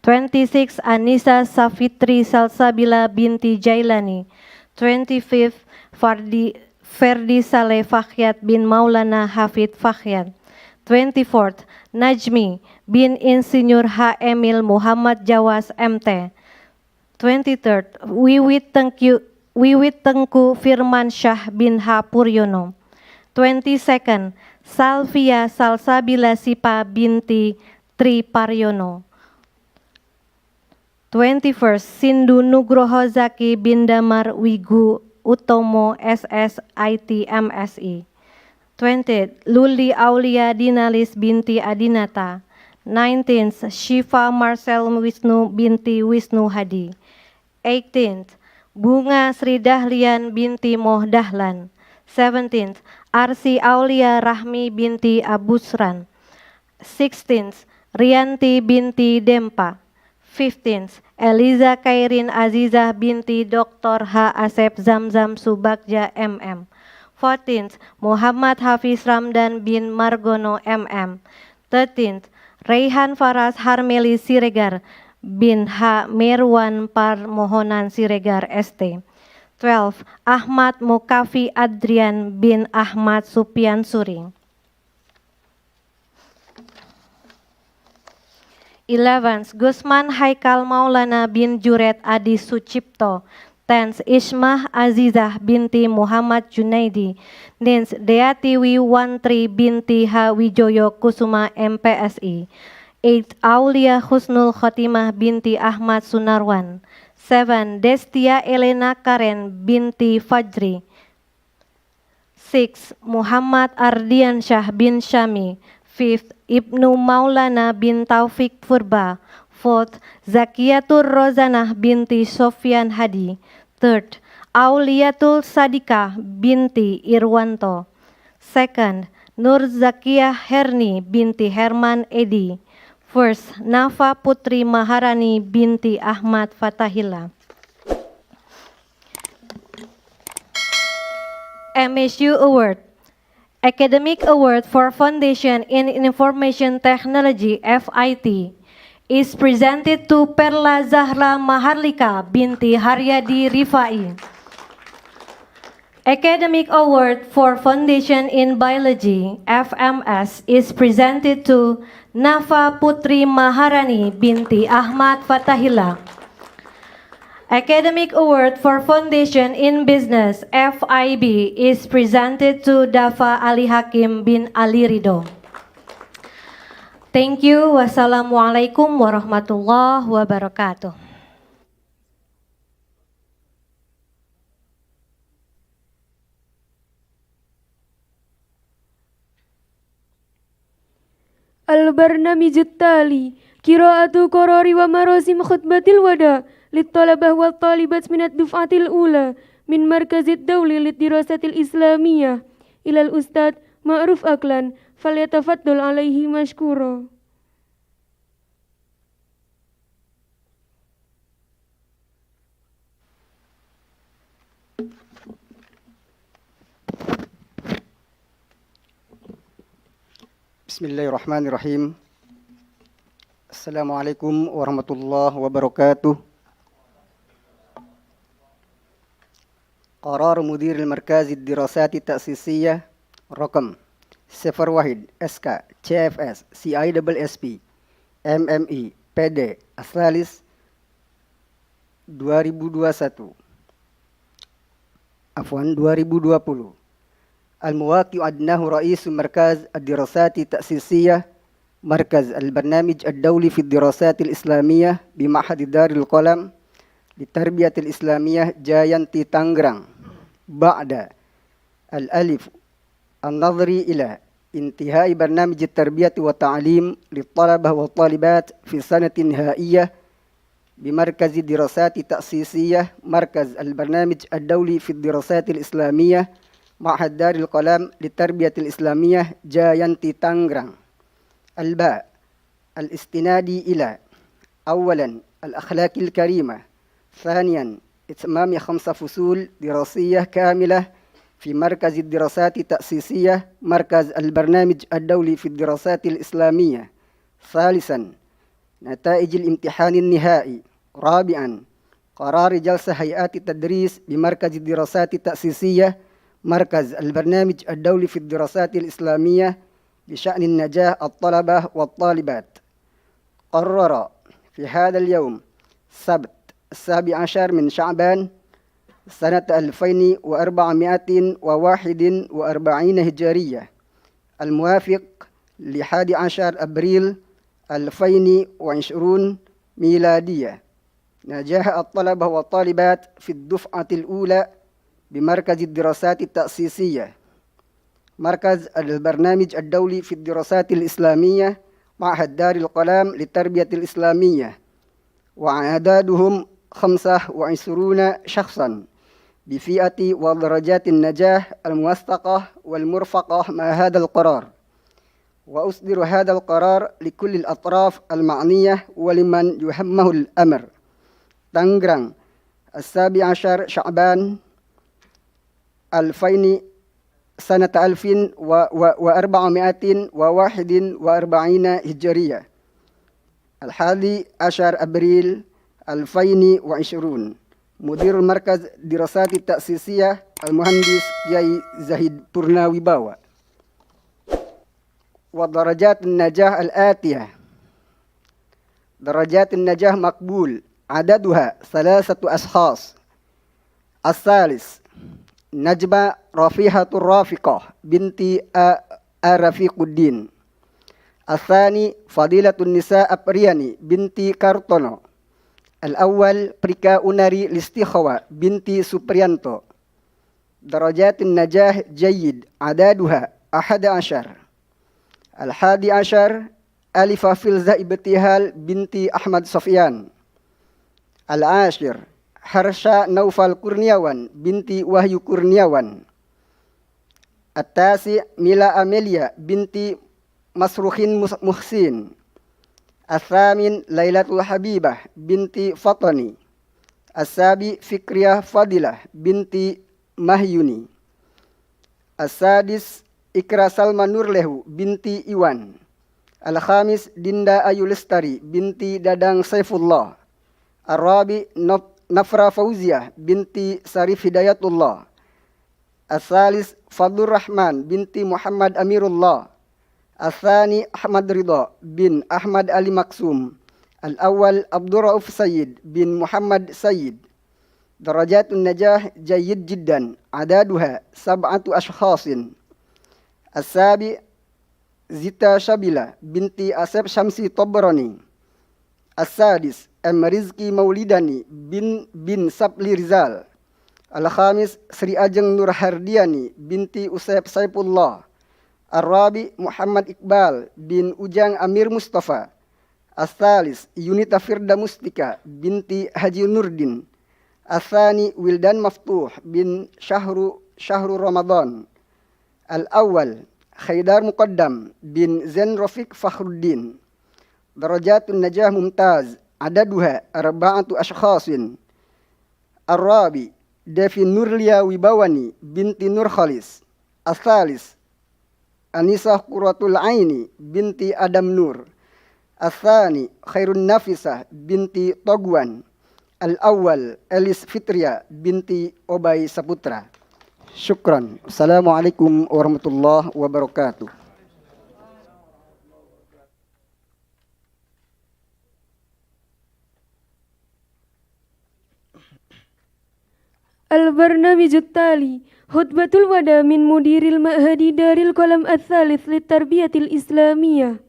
26th, Anissa Safitri Salsabila binti Jailani. 25th, Ferdi Saleh Fakhyat bin Maulana Hafid Fakhyat. 24th, Najmi bin Insinyur H. Emil Muhammad Jawas MT. 23rd, Wiwit Tengku Firman Syah bin H. Puryono. 22nd, Salvia Salsabila Sipa binti Tri Paryono. 21st, Sindu Nugroho Zaki bin Damar Wigu Utomo SS IT MSI. 20th, Luli Aulia Dinalis binti Adinata. 19th, Shifa Marcel Wisnu binti Wisnu Hadi. 18th, Bunga Sri Dahlian binti Moh Dahlan. 17th, Arsi Aulia Rahmi binti Abusran. 16th, Rianti binti Dempa. 15th, Eliza Kairin Azizah binti Dr. H. Asep Zamzam Subagja MM. 14th, Muhammad Hafiz Ramdan bin Margono MM. 13th, Raihan Faras Harmeli Siregar bin H. Merwan Parmohonan Siregar ST. 12. Ahmad Mukafi Adrian bin Ahmad Supian Suring. 11. Gusman Haikal Maulana bin Juret Adi Sucipto. 10. Ismah Azizah binti Muhammad Junaidi. 9. Deatiwi Wantri binti H. Wijoyo Kusuma MPSI. 8. Aulia Husnul Khotimah binti Ahmad Sunarwan. 7. Destia Elena Karen binti Fajri. 6. Muhammad Ardian Syah bin Syami. 5th, Ibnu Maulana bin Taufik Furba. 4th, Zakiatur Rozanah binti Sofyan Hadi. 3rd, Auliatul Sadikah binti Irwanto. 2nd, Nur Zakiah Herni binti Herman Edi. 1st, Nafa Putri Maharani binti Ahmad Fatahila. MSU Award. Academic Award for Foundation in Information Technology FIT is presented to Perla Zahra Maharlika binti Haryadi Rifai. Academic Award for Foundation in Biology FMS is presented to Nafa Putri Maharani binti Ahmad Fatahila. Academic Award for Foundation in Business FIB is presented to Dafa Ali Hakim bin Ali Ridho. Thank you. Wassalamualaikum warahmatullahi wabarakatuh. البرنامج التالي قراءة قرار ومراسم خطبة الوداع للطلبة والطالبات من الدفعة الأولى من مركز الدولي للدراسات الإسلامية إلى الأستاذ معروف أكلان فليتفضل عليه مشكورا. Bismillahirrahmanirrahim. Assalamualaikum warahmatullahi wabarakatuh. قرار مدير المركز الدراسات التأسيسية رقم 01 SK CFS CISSP MMI PD الثالث 2020 المواقع أدناه رئيس مركز الدراسات التأسيسية مركز البرنامج الدولي في الدراسات الإسلامية بمعهد دار القلم للتربية الإسلامية جاينتي تانغران بعد الألف النظري إلى انتهاء برنامج التربية والتعليم للطلبة والطالبات في السنة النهائية بمركز الدراسات التأسيسية مركز البرنامج الدولي في الدراسات الإسلامية معهد دار القلم للتربية الإسلامية جاينتي تانغران. الباء الاستناد إلى أولا الأخلاق الكريمة، ثانيا إتمام 5 فصول دراسية كاملة في مركز الدراسات التأسيسية مركز البرنامج الدولي في الدراسات الإسلامية، ثالثا نتائج الامتحان النهائي، رابعا قرار جلسة هيئات التدريس بمركز الدراسات التأسيسية مركز البرنامج الدولي في الدراسات الإسلامية بشأن النجاح الطلبة والطالبات. قرر في هذا اليوم السبت 17 من شعبان سنة 2441 هجرية الموافق ل11 أبريل 2020 ميلادية نجاح الطلبة والطالبات في الدفعة الأولى بمركز الدراسات التأسيسية مركز البرنامج الدولي في الدراسات الإسلامية معهد دار القلم للتربية الإسلامية، وأعدادهم 25 شخصا بفئة ودرجات النجاح الموثقة والمرفقة مع هذا القرار. وأصدر هذا القرار لكل الأطراف المعنية ولمن يهمه الأمر. تانغران 17 شعبان 2000 سنة 1441 هجرية 11 أبريل 2020. مدير المركز الدراسات التأسيسية المهندس ياي زهيد بورناوي باوا. ودرجات النجاح الآتية: درجات النجاح مقبول عددها 3 أشخاص. الثالث نجمة رفيحة الرافقة بنت رفيق الدين. الثاني فضيلة النساء أبرياني بنت كارتونو. الأول بريكا أوناري الاستخوة بنت سوبريانتو. درجات النجاح جيد عددها 11. 11 ألف فلزة ابتهال بنت أحمد سفيان. العاشر حرشا نوفل كورنياوان بنت وهيو كورنياوان. التاسع ميلا أميليا بنت مسروخ محسين. الثامن ليلة الحبيبة بنت فطني. السابع فكرية فضيلة بنت مهيوني. السادس إكرا سلمى نورله بنت إيوان. الخامس ديندا أيولستري بنت دادang سيف الله. الرابع نفرة فوزية بنت سريف هداية الله. الثالث فضل الرحمن بنت محمد أمير الله. الثاني أحمد رضا بن أحمد علي مقسوم. الأول عبد الرؤوف سيد بن محمد سيد. درجات النجاح جيد جدا عددها 7 أشخاص. السابع زيتا شبيلة بنت أسف شمسي طبراني. السادس أم رزقي مولداني بن سبلي رزال. الخامس سري أجeng نور هردياني بنت أسيب سيف الله. الرابع محمد إقبال بن أجang أمير مصطفى. الثالث يونيتا فردا مستيكا بنت حجي نوردين. الثاني ولدان مفتوح بن شهر رمضان. الأول خيدار مقدم بن زين رفيق فخر الدين. درجات النجاح ممتاز عددها 4 أشخاص. الرابع ديفي نورليا ويباواني بنت نور خالص. الثالث أنيسة قرة العين بنت أدم نور. الثاني خير النفسة بنت طقوان. Al-awwal Elis Fitria binti Obay Saputra. Syukran. Assalamualaikum warahmatullahi wabarakatuh. البرنامج التالي خطبة الوداع من مدير المعهد دار القلم الثالث للتربية الإسلامية،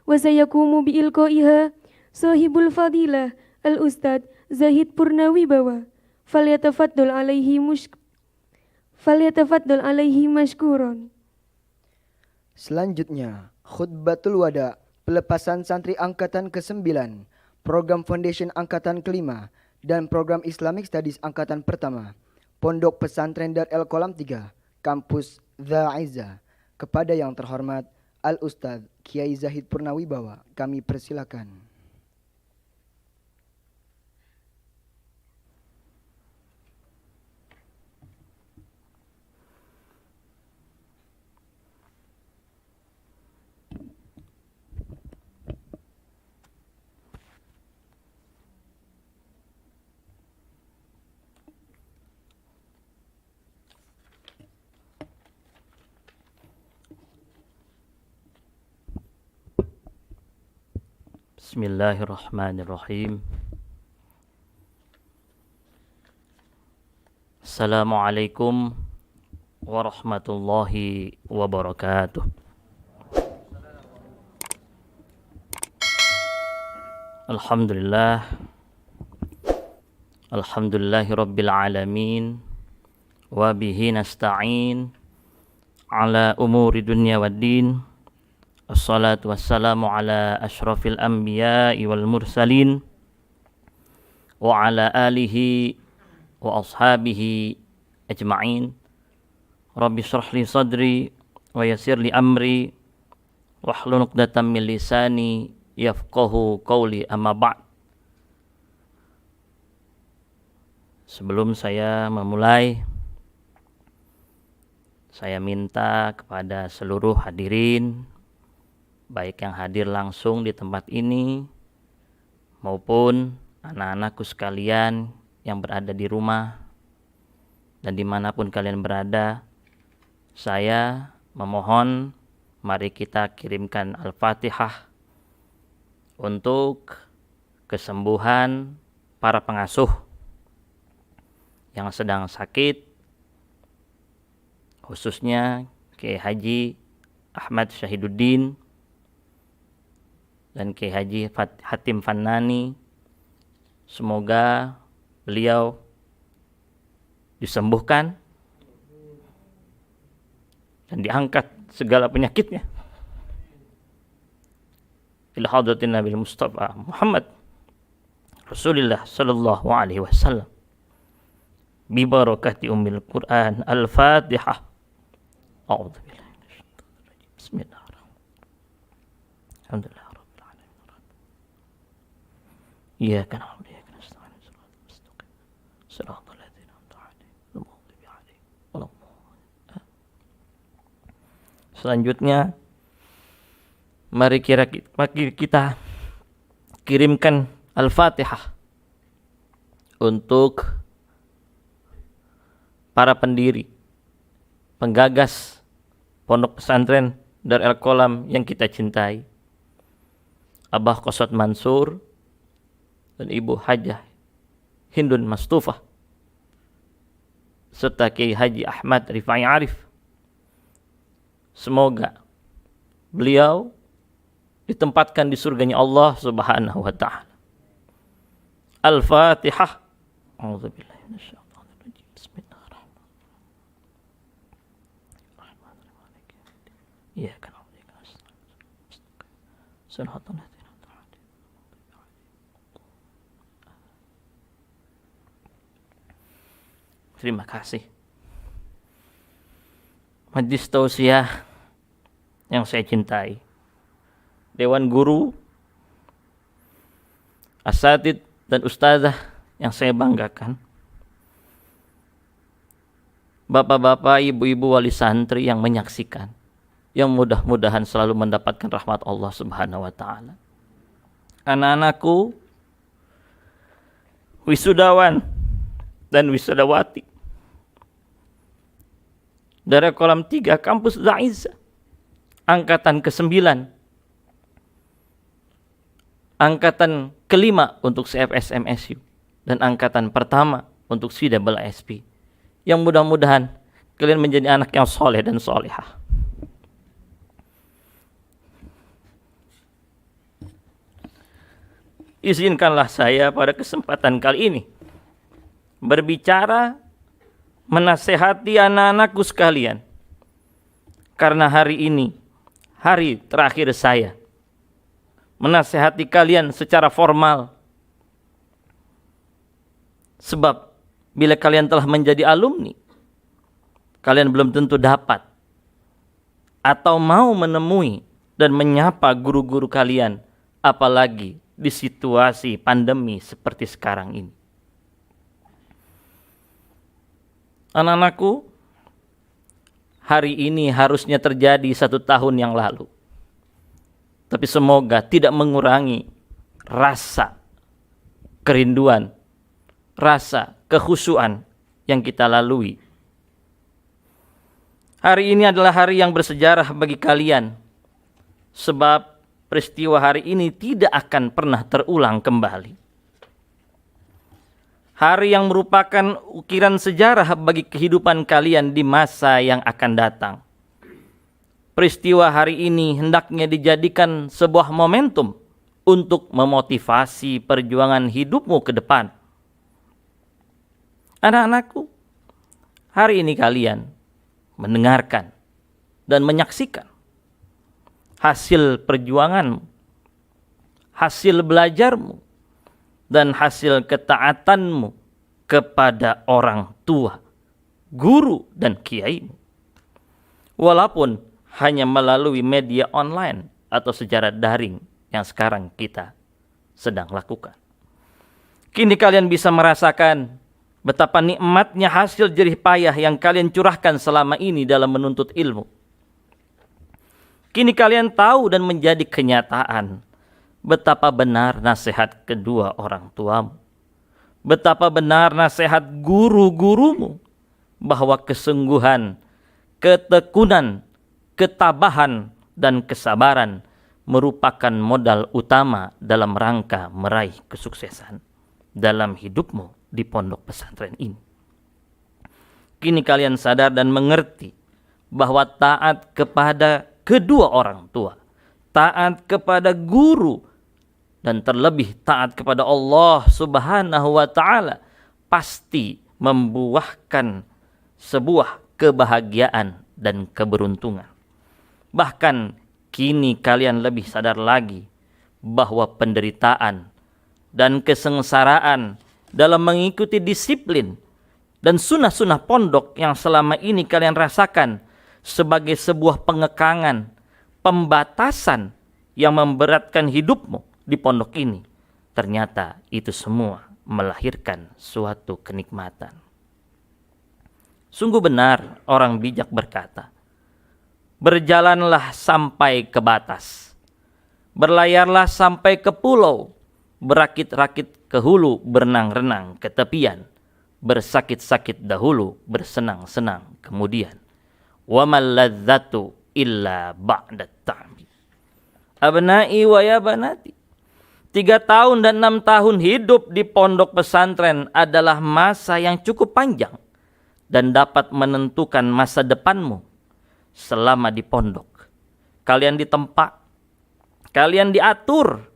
وسيقوم بإلقائها صاحب الفضيلة الأستاذ زاهد Purnawibawa. فليتفضل عليه مشكورا. Selanjutnya, khutbatul wada, pelepasan santri angkatan ke-9, program foundation angkatan ke-5, dan program Islamic Studies angkatan pertama, Pondok Pesantren Dar El Kolam 3, Kampus Za'iza. Kepada yang terhormat Al-Ustadz Kiai Zahid Purnawibawa, kami persilakan. Bismillahirrahmanirrahim. Assalamualaikum warahmatullahi wabarakatuh. Alhamdulillah. Alhamdulillahi rabbil alamin. Wa bihi nasta'in ala umuri dunya waddin. Assalatu wassalamu ala ashrafil anbiya'i wal mursalin wa ala alihi wa ashabihi ajma'in. Rabbi shrah li sadri wa yassir li amri wahlul 'uqdatam min lisani yafqahu qawli, amma ba'd. Sebelum saya memulai, saya minta kepada seluruh hadirin, baik yang hadir langsung di tempat ini maupun anak-anakku sekalian yang berada di rumah dan dimanapun kalian berada, saya memohon mari kita kirimkan Al-Fatihah untuk kesembuhan para pengasuh yang sedang sakit, khususnya Kiai Haji Ahmad Syahiduddin dan Kiai Haji Hatim Fannani. Semoga beliau disembuhkan dan diangkat segala penyakitnya ila hadratin Nabi Mustafa Muhammad Rasulullah sallallahu alaihi wasallam bi barakati ummil Quran. Al-Fatihah. A'udzu billahi minasyaitonir rajim. Bismillahirrahmanirrahim. Alhamdulillah. Iyyaka na'budu wa iyyaka nasta'in. Shiratal ladzina an'amta 'alaihim ghairil maghdubi 'alaihim waladdallin. Selanjutnya, mari kita kirimkan Al-Fatihah untuk para pendiri, penggagas Pondok Pesantren Dar El Kolam yang kita cintai, Abah Qosot Mansur dan Ibu Hajah Hindun Mastufah, serta Kiai Haji Ahmad Rifai Arif. Semoga beliau ditempatkan di surganya Allah Subhanahu wa ta'ala. Al-Fatihah. A'udzubillahi minasyaitonir rajim. Bismillahirrahmanirrahim. Iyyaka na'budu wa iyyaka nasta'in. Shiratal ladzina an'amta 'alaihim. Terima kasih. Majlis Tausiah yang saya cintai, Dewan Guru, asatid dan ustazah yang saya banggakan, bapak-bapak, ibu-ibu wali santri yang menyaksikan, yang mudah-mudahan selalu mendapatkan rahmat Allah Subhanahu wa ta'ala. Anak-anakku, wisudawan dan wisudawati dari kolam 3 kampus Zaiza, angkatan ke-9, angkatan ke-5 untuk CFS MSU, dan angkatan pertama untuk CWSP. Yang mudah-mudahan kalian menjadi anak yang soleh dan solehah. Izinkanlah saya pada kesempatan kali ini berbicara, menasehati anak-anakku sekalian. Karena hari ini, hari terakhir saya menasehati kalian secara formal. Sebab bila kalian telah menjadi alumni, kalian belum tentu dapat atau mau menemui dan menyapa guru-guru kalian, apalagi di situasi pandemi seperti sekarang ini. Anak-anakku, hari ini harusnya terjadi 1 tahun yang lalu. Tapi semoga tidak mengurangi rasa kerinduan, rasa kekhusyuan yang kita lalui. Hari ini adalah hari yang bersejarah bagi kalian, sebab peristiwa hari ini tidak akan pernah terulang kembali. Hari yang merupakan ukiran sejarah bagi kehidupan kalian di masa yang akan datang. Peristiwa hari ini hendaknya dijadikan sebuah momentum untuk memotivasi perjuangan hidupmu ke depan. Anak-anakku, hari ini kalian mendengarkan dan menyaksikan hasil perjuanganmu, hasil belajarmu, dan hasil ketaatanmu kepada orang tua, guru, dan kiaimu. Walaupun hanya melalui media online atau secara daring yang sekarang kita sedang lakukan. Kini kalian bisa merasakan betapa nikmatnya hasil jerih payah yang kalian curahkan selama ini dalam menuntut ilmu. Kini kalian tahu dan menjadi kenyataan betapa benar nasihat kedua orang tuamu. Betapa benar nasihat guru-gurumu bahwa kesungguhan, ketekunan, ketabahan, dan kesabaran merupakan modal utama dalam rangka meraih kesuksesan dalam hidupmu di pondok pesantren ini. Kini kalian sadar dan mengerti bahwa taat kepada kedua orang tua, taat kepada guru, dan terlebih taat kepada Allah Subhanahu wa Ta'ala pasti membuahkan sebuah kebahagiaan dan keberuntungan. Bahkan kini kalian lebih sadar lagi bahwa penderitaan dan kesengsaraan dalam mengikuti disiplin dan sunnah-sunnah pondok yang selama ini kalian rasakan sebagai sebuah pengekangan, pembatasan yang memberatkan hidupmu di pondok ini, ternyata itu semua melahirkan suatu kenikmatan. Sungguh benar orang bijak berkata, berjalanlah sampai ke batas, berlayarlah sampai ke pulau, berakit-rakit ke hulu, berenang-renang ke tepian, bersakit-sakit dahulu, bersenang-senang kemudian. Wa mal ladzatu illa ba'da ta'mi. Abnai wa ya banati. 3 tahun dan 6 tahun hidup di pondok pesantren adalah masa yang cukup panjang dan dapat menentukan masa depanmu selama di pondok. Kalian ditempa, kalian diatur,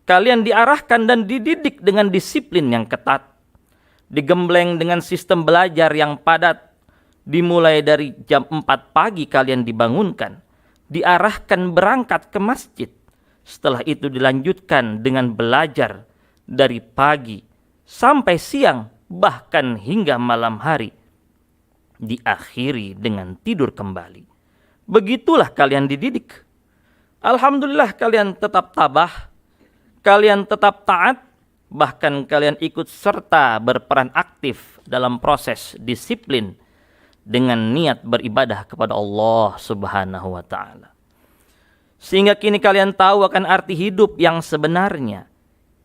kalian diarahkan dan dididik dengan disiplin yang ketat, digembleng dengan sistem belajar yang padat. Dimulai dari jam 4 pagi kalian dibangunkan, diarahkan berangkat ke masjid. Setelah itu dilanjutkan dengan belajar dari pagi sampai siang, bahkan hingga malam hari. Diakhiri dengan tidur kembali. Begitulah kalian dididik. Alhamdulillah kalian tetap tabah, kalian tetap taat, bahkan kalian ikut serta berperan aktif dalam proses disiplin dengan niat beribadah kepada Allah Subhanahu wa Ta'ala. Sehingga kini kalian tahu akan arti hidup yang sebenarnya.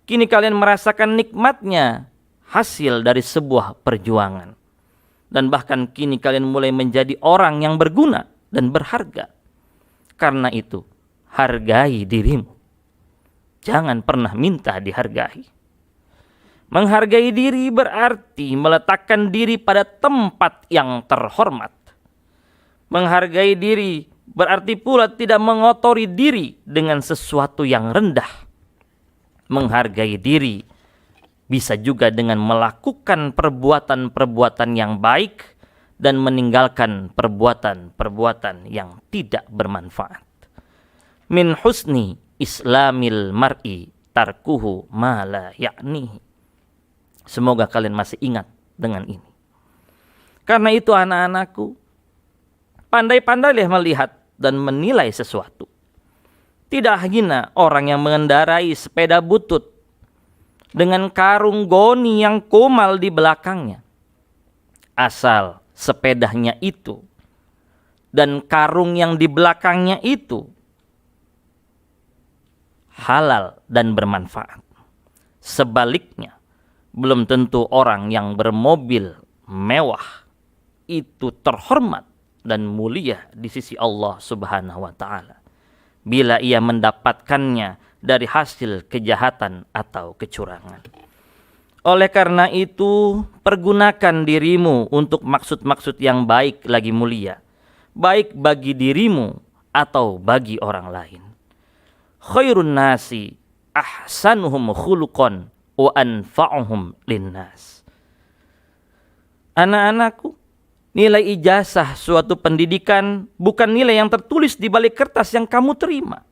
Kini kalian merasakan nikmatnya hasil dari sebuah perjuangan. Dan bahkan kini kalian mulai menjadi orang yang berguna dan berharga. Karena itu, hargai dirimu. Jangan pernah minta dihargai. Menghargai diri berarti meletakkan diri pada tempat yang terhormat. Menghargai diri berarti pula tidak mengotori diri dengan sesuatu yang rendah. Menghargai diri bisa juga dengan melakukan perbuatan-perbuatan yang baik dan meninggalkan perbuatan-perbuatan yang tidak bermanfaat. Min husni islamil mar'i tarkuhu ma la ya'nihi. Semoga kalian masih ingat dengan ini. Karena itu anak-anakku, pandai-pandailah melihat dan menilai sesuatu. Tidak hina orang yang mengendarai sepeda butut dengan karung goni yang komal di belakangnya. Asal sepedanya itu dan karung yang di belakangnya itu halal dan bermanfaat. Sebaliknya, belum tentu orang yang bermobil mewah itu terhormat dan mulia di sisi Allah Subhanahu wa taala bila ia mendapatkannya dari hasil kejahatan atau kecurangan. Oleh karena itu, pergunakan dirimu untuk maksud-maksud yang baik lagi mulia, baik bagi dirimu atau bagi orang lain. Khairun nasi ahsanuhum khuluqan wa anfa'uhum linnas. Anak-anakku, nilai ijazah suatu pendidikan bukan nilai yang tertulis di balik kertas yang kamu terima,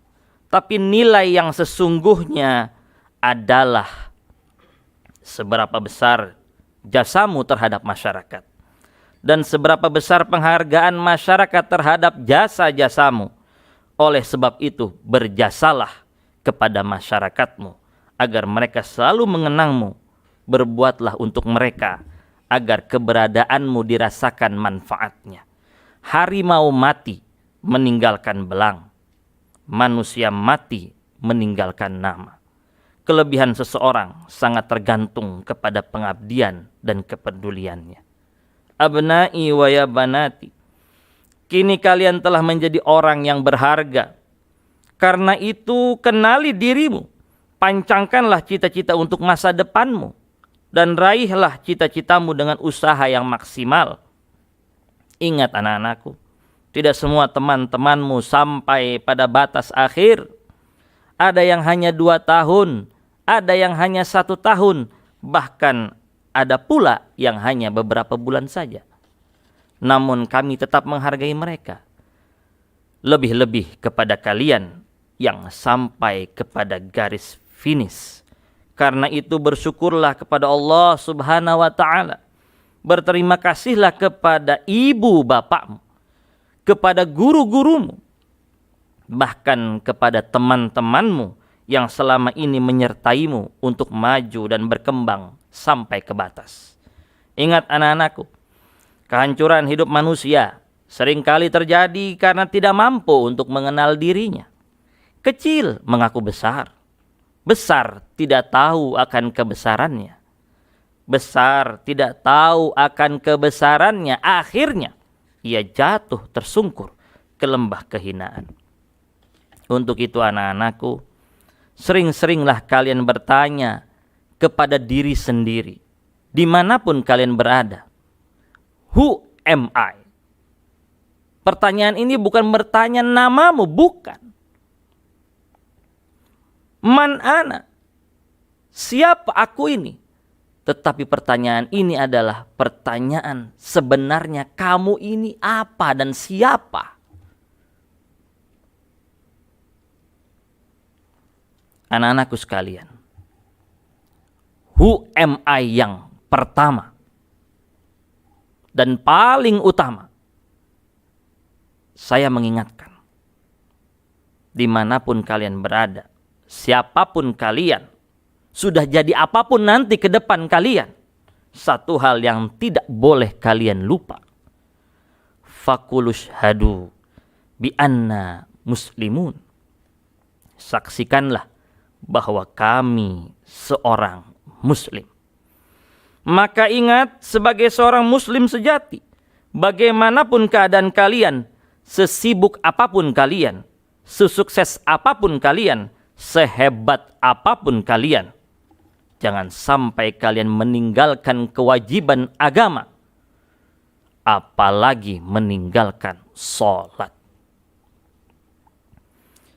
tapi nilai yang sesungguhnya adalah seberapa besar jasamu terhadap masyarakat dan seberapa besar penghargaan masyarakat terhadap jasa-jasamu. Oleh sebab itu, berjasalah kepada masyarakatmu agar mereka selalu mengenangmu. Berbuatlah untuk mereka agar keberadaanmu dirasakan manfaatnya. Harimau mati meninggalkan belang. Manusia mati meninggalkan nama. Kelebihan seseorang sangat tergantung kepada pengabdian dan kepeduliannya. Abnai wa ya banati, kini kalian telah menjadi orang yang berharga. Karena itu kenali dirimu. Pancangkanlah cita-cita untuk masa depanmu dan raihlah cita-citamu dengan usaha yang maksimal. Ingat anak-anakku, tidak semua teman-temanmu sampai pada batas akhir. Ada yang hanya 2 tahun, ada yang hanya 1 tahun, bahkan ada pula yang hanya beberapa bulan saja. Namun kami tetap menghargai mereka. Lebih-lebih kepada kalian yang sampai kepada garis finish. Karena itu bersyukurlah kepada Allah Subhanahu wa taala. Berterima kasihlah kepada ibu bapakmu, kepada guru-gurumu, bahkan kepada teman-temanmu yang selama ini menyertaimu untuk maju dan berkembang sampai ke batas. Ingat anak-anakku, kehancuran hidup manusia seringkali terjadi karena tidak mampu untuk mengenal dirinya. Kecil mengaku besar. Besar tidak tahu akan kebesarannya. Besar tidak tahu akan kebesarannya. Akhirnya ia jatuh tersungkur ke lembah kehinaan. Untuk itu anak-anakku, sering-seringlah kalian bertanya kepada diri sendiri. Dimanapun kalian berada. Who am I? Pertanyaan ini bukan bertanya namamu, bukan. Man ana? Siapa aku ini? Tetapi pertanyaan ini adalah pertanyaan sebenarnya kamu ini apa dan siapa? Anak-anakku sekalian, who am I yang pertama dan paling utama, saya mengingatkan, dimanapun kalian berada, siapapun kalian, sudah jadi apapun nanti ke depan kalian, satu hal yang tidak boleh kalian lupa. Fakulush hadu bi anna muslimun. Saksikanlah bahwa kami seorang muslim. Maka ingat sebagai seorang muslim sejati, bagaimanapun keadaan kalian, sesibuk apapun kalian, sesukses apapun kalian, sehebat apapun kalian, jangan sampai kalian meninggalkan kewajiban agama, apalagi meninggalkan sholat.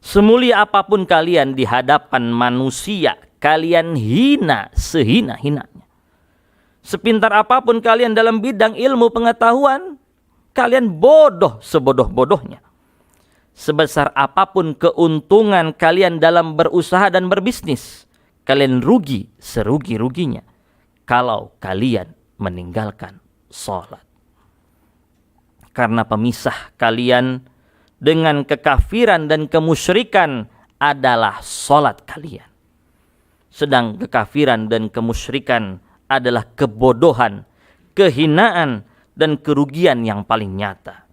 Semulia apapun kalian di hadapan manusia, kalian hina sehina-hinanya. Sepintar apapun kalian dalam bidang ilmu pengetahuan, kalian bodoh sebodoh-bodohnya. Sebesar apapun keuntungan kalian dalam berusaha dan berbisnis, kalian rugi serugi-ruginya kalau kalian meninggalkan sholat. Karena pemisah kalian dengan kekafiran dan kemusyrikan adalah sholat kalian. Sedang kekafiran dan kemusyrikan adalah kebodohan, kehinaan, dan kerugian yang paling nyata.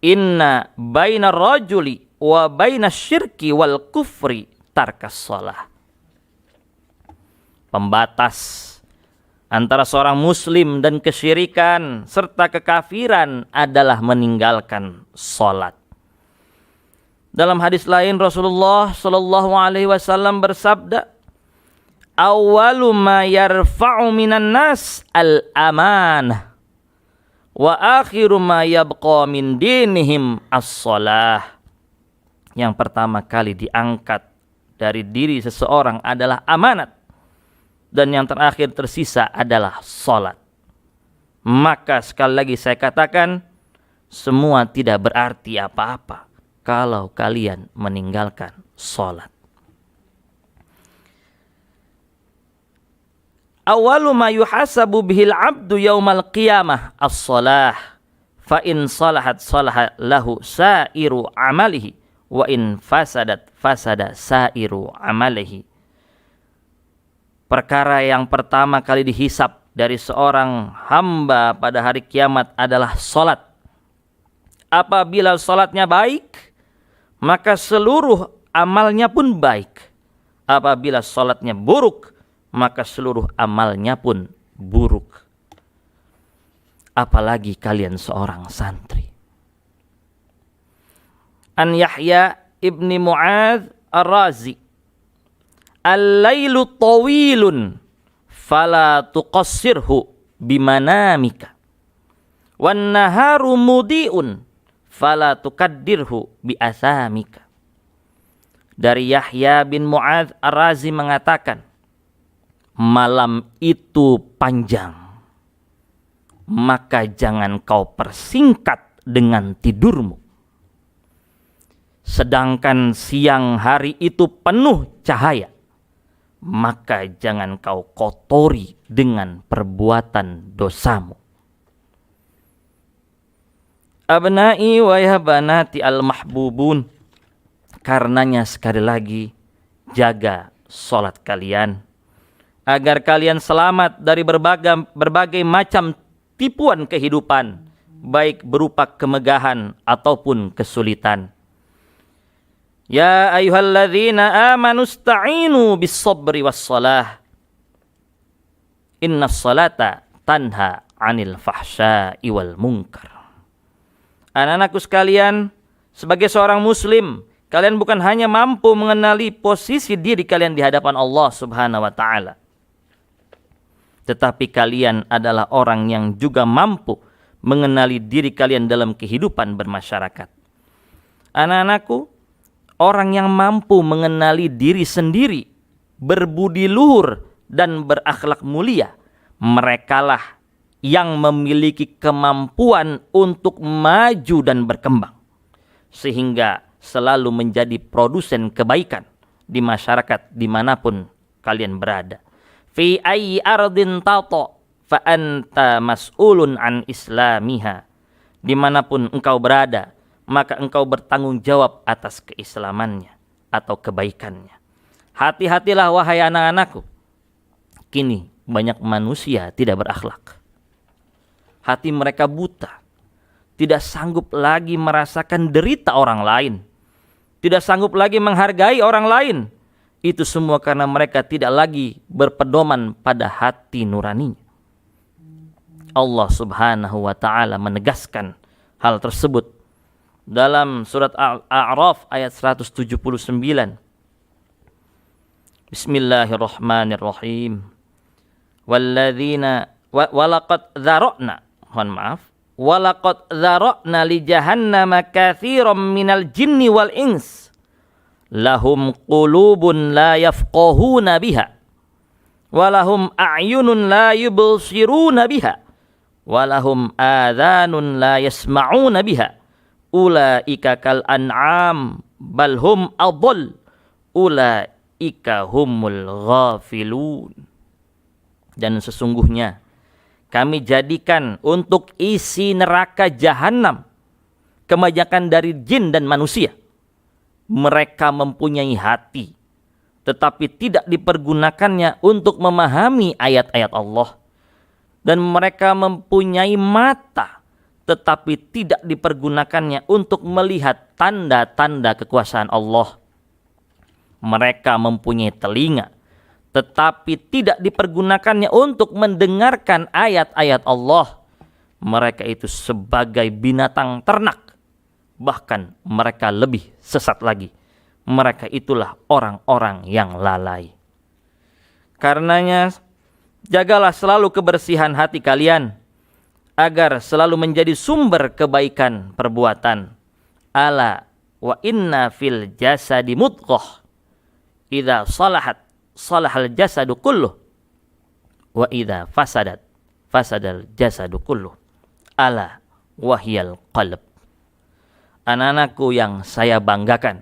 Inna baina rajuli wa baina syirki wal kufri tarkas shalah. Pembatas antara seorang muslim dan kesyirikan serta kekafiran adalah meninggalkan salat. Dalam hadis lain Rasulullah sallallahu alaihi wasallam bersabda, "Awwalu ma yarfa'u minan nas al-amanah wa akhiru ma yabqa min dinihim as-shalah." Yang pertama kali diangkat dari diri seseorang adalah amanat, dan yang terakhir tersisa adalah salat. Maka sekali lagi saya katakan, semua tidak berarti apa-apa kalau kalian meninggalkan salat. Awalu ma yuhasabu bihil abdu yaumal qiyamah as-salah, fa in salahat salahat lahu sairu amalihi, wa in fasadat fasada sairu amalihi. Perkara yang pertama kali dihisap dari seorang hamba pada hari kiamat adalah salat. Apabila salatnya baik, maka seluruh amalnya pun baik. Apabila salatnya buruk, maka seluruh amalnya pun buruk. Apalagi kalian seorang santri. An Yahya ibni Mu'adz Ar-Razi, "Al-lailu tawilun fala tuqassirhu bimanamika, wan naharu mudiun fala tukaddirhu biathamika." Dari Yahya bin Mu'adz Ar-Razi mengatakan, malam itu panjang, maka jangan kau persingkat dengan tidurmu. Sedangkan siang hari itu penuh cahaya, maka jangan kau kotori dengan perbuatan dosamu. Abnai wa ya banati al-mahbubun, karenanya sekali lagi jaga salat kalian, agar kalian selamat dari berbagai macam tipuan kehidupan, baik berupa kemegahan ataupun kesulitan. Ya ayyuhalladzina amanu ista'inu bis-sabri was-salah, innas salata tanha 'anil fahsya'i wal munkar. Anak-anakku sekalian, sebagai seorang muslim, kalian bukan hanya mampu mengenali posisi diri kalian di hadapan Allah Subhanahu wa taala, tetapi kalian adalah orang yang juga mampu mengenali diri kalian dalam kehidupan bermasyarakat. Anak-anakku, orang yang mampu mengenali diri sendiri, berbudi luhur dan berakhlak mulia, merekalah yang memiliki kemampuan untuk maju dan berkembang, sehingga selalu menjadi produsen kebaikan di masyarakat dimanapun kalian berada. Fi ayyi ardin tata fa anta mas'ulun an islamiha. Dimanapun engkau berada, maka engkau bertanggung jawab atas keislamannya atau kebaikannya. Hati-hatilah wahai anak-anakku. Kini banyak manusia tidak berakhlak. Hati mereka buta, tidak sanggup lagi merasakan derita orang lain, tidak sanggup lagi menghargai orang lain. Itu semua karena mereka tidak lagi berpedoman pada hati nuraninya. Allah Subhanahu wa taala menegaskan hal tersebut dalam surat Al-A'raf ayat 179. Bismillahirrahmanirrahim. Walladzina walaqad dzara'na, mohon maaf, walaqad dzara'na li jahannama katsiran minal jinni wal ins lahum qulubun la yafqahuna biha walahum a'yunun la yubsiruna biha walahum adhanun la yasma'una biha ulaika kal an'am bal hum adall ulaika humul ghafilun. Dan sesungguhnya kami jadikan untuk isi neraka jahanam kebanyakan dari jin dan manusia. Mereka mempunyai hati, tetapi tidak dipergunakannya untuk memahami ayat-ayat Allah. Dan mereka mempunyai mata, tetapi tidak dipergunakannya untuk melihat tanda-tanda kekuasaan Allah. Mereka mempunyai telinga, tetapi tidak dipergunakannya untuk mendengarkan ayat-ayat Allah. Mereka itu sebagai binatang ternak. Bahkan mereka lebih sesat lagi. Mereka itulah orang-orang yang lalai. Karenanya, jagalah selalu kebersihan hati kalian, agar selalu menjadi sumber kebaikan perbuatan. Ala wa inna fil jasadi mudghah. Idza salahat, salahal jasadu kulluh. Wa idza fasadat, fasadal jasadu kulluh. Ala wahyal qalb. Anak-anakku yang saya banggakan,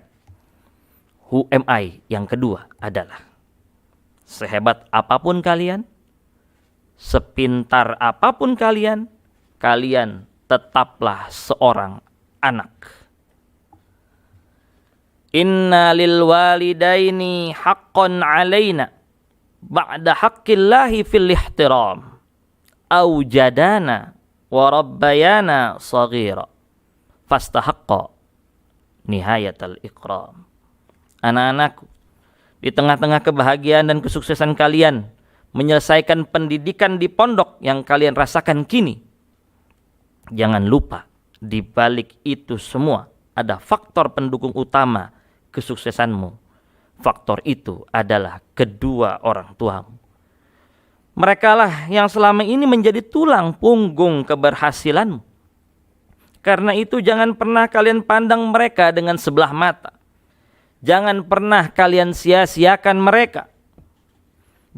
who am I yang kedua adalah sehebat apapun kalian, sepintar apapun kalian, kalian tetaplah seorang anak. Inna lil walidaini haqqan alaina ba'da haqqillahi fil ihtiram aujadana wa rabbayana saghira fastahaqqa nihayatal ikram. Anak-anakku, di tengah-tengah kebahagiaan dan kesuksesan kalian menyelesaikan pendidikan di pondok yang kalian rasakan kini, jangan lupa di balik itu semua ada faktor pendukung utama kesuksesanmu. Faktor itu adalah kedua orang tuamu. Merekalah yang selama ini menjadi tulang punggung keberhasilanmu. Karena itu jangan pernah kalian pandang mereka dengan sebelah mata. Jangan pernah kalian sia-siakan mereka.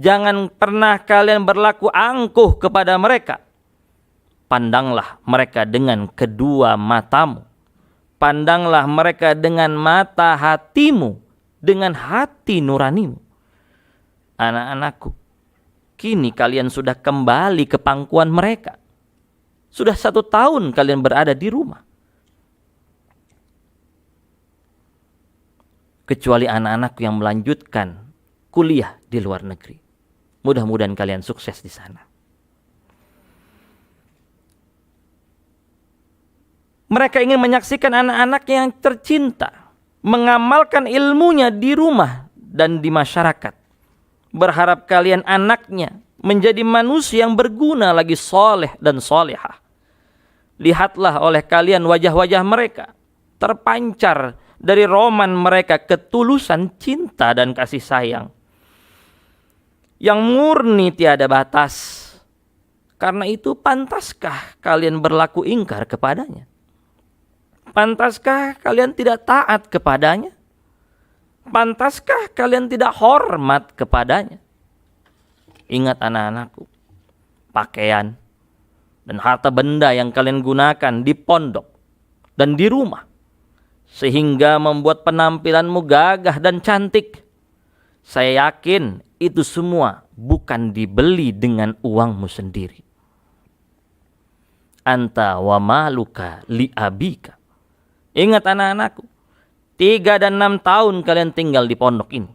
Jangan pernah kalian berlaku angkuh kepada mereka. Pandanglah mereka dengan kedua matamu. Pandanglah mereka dengan mata hatimu, dengan hati nuranimu. Anak-anakku, kini kalian sudah kembali ke pangkuan mereka. Sudah 1 tahun kalian berada di rumah. Kecuali anak-anak yang melanjutkan kuliah di luar negeri. Mudah-mudahan kalian sukses di sana. Mereka ingin menyaksikan anak-anak yang tercinta mengamalkan ilmunya di rumah dan di masyarakat. Berharap kalian anaknya menjadi manusia yang berguna lagi, soleh dan solehah. Lihatlah oleh kalian wajah-wajah mereka terpancar dari roman mereka ketulusan cinta dan kasih sayang yang murni tiada batas. Karena itu pantaskah kalian berlaku ingkar kepadanya? Pantaskah kalian tidak taat kepadanya? Pantaskah kalian tidak hormat kepadanya? Ingat anak-anakku, pakaian dan harta benda yang kalian gunakan di pondok dan di rumah, sehingga membuat penampilanmu gagah dan cantik. Saya yakin itu semua bukan dibeli dengan uangmu sendiri. Anta wa maluka li abika. Ingat anak-anakku, 3 dan 6 tahun kalian tinggal di pondok ini.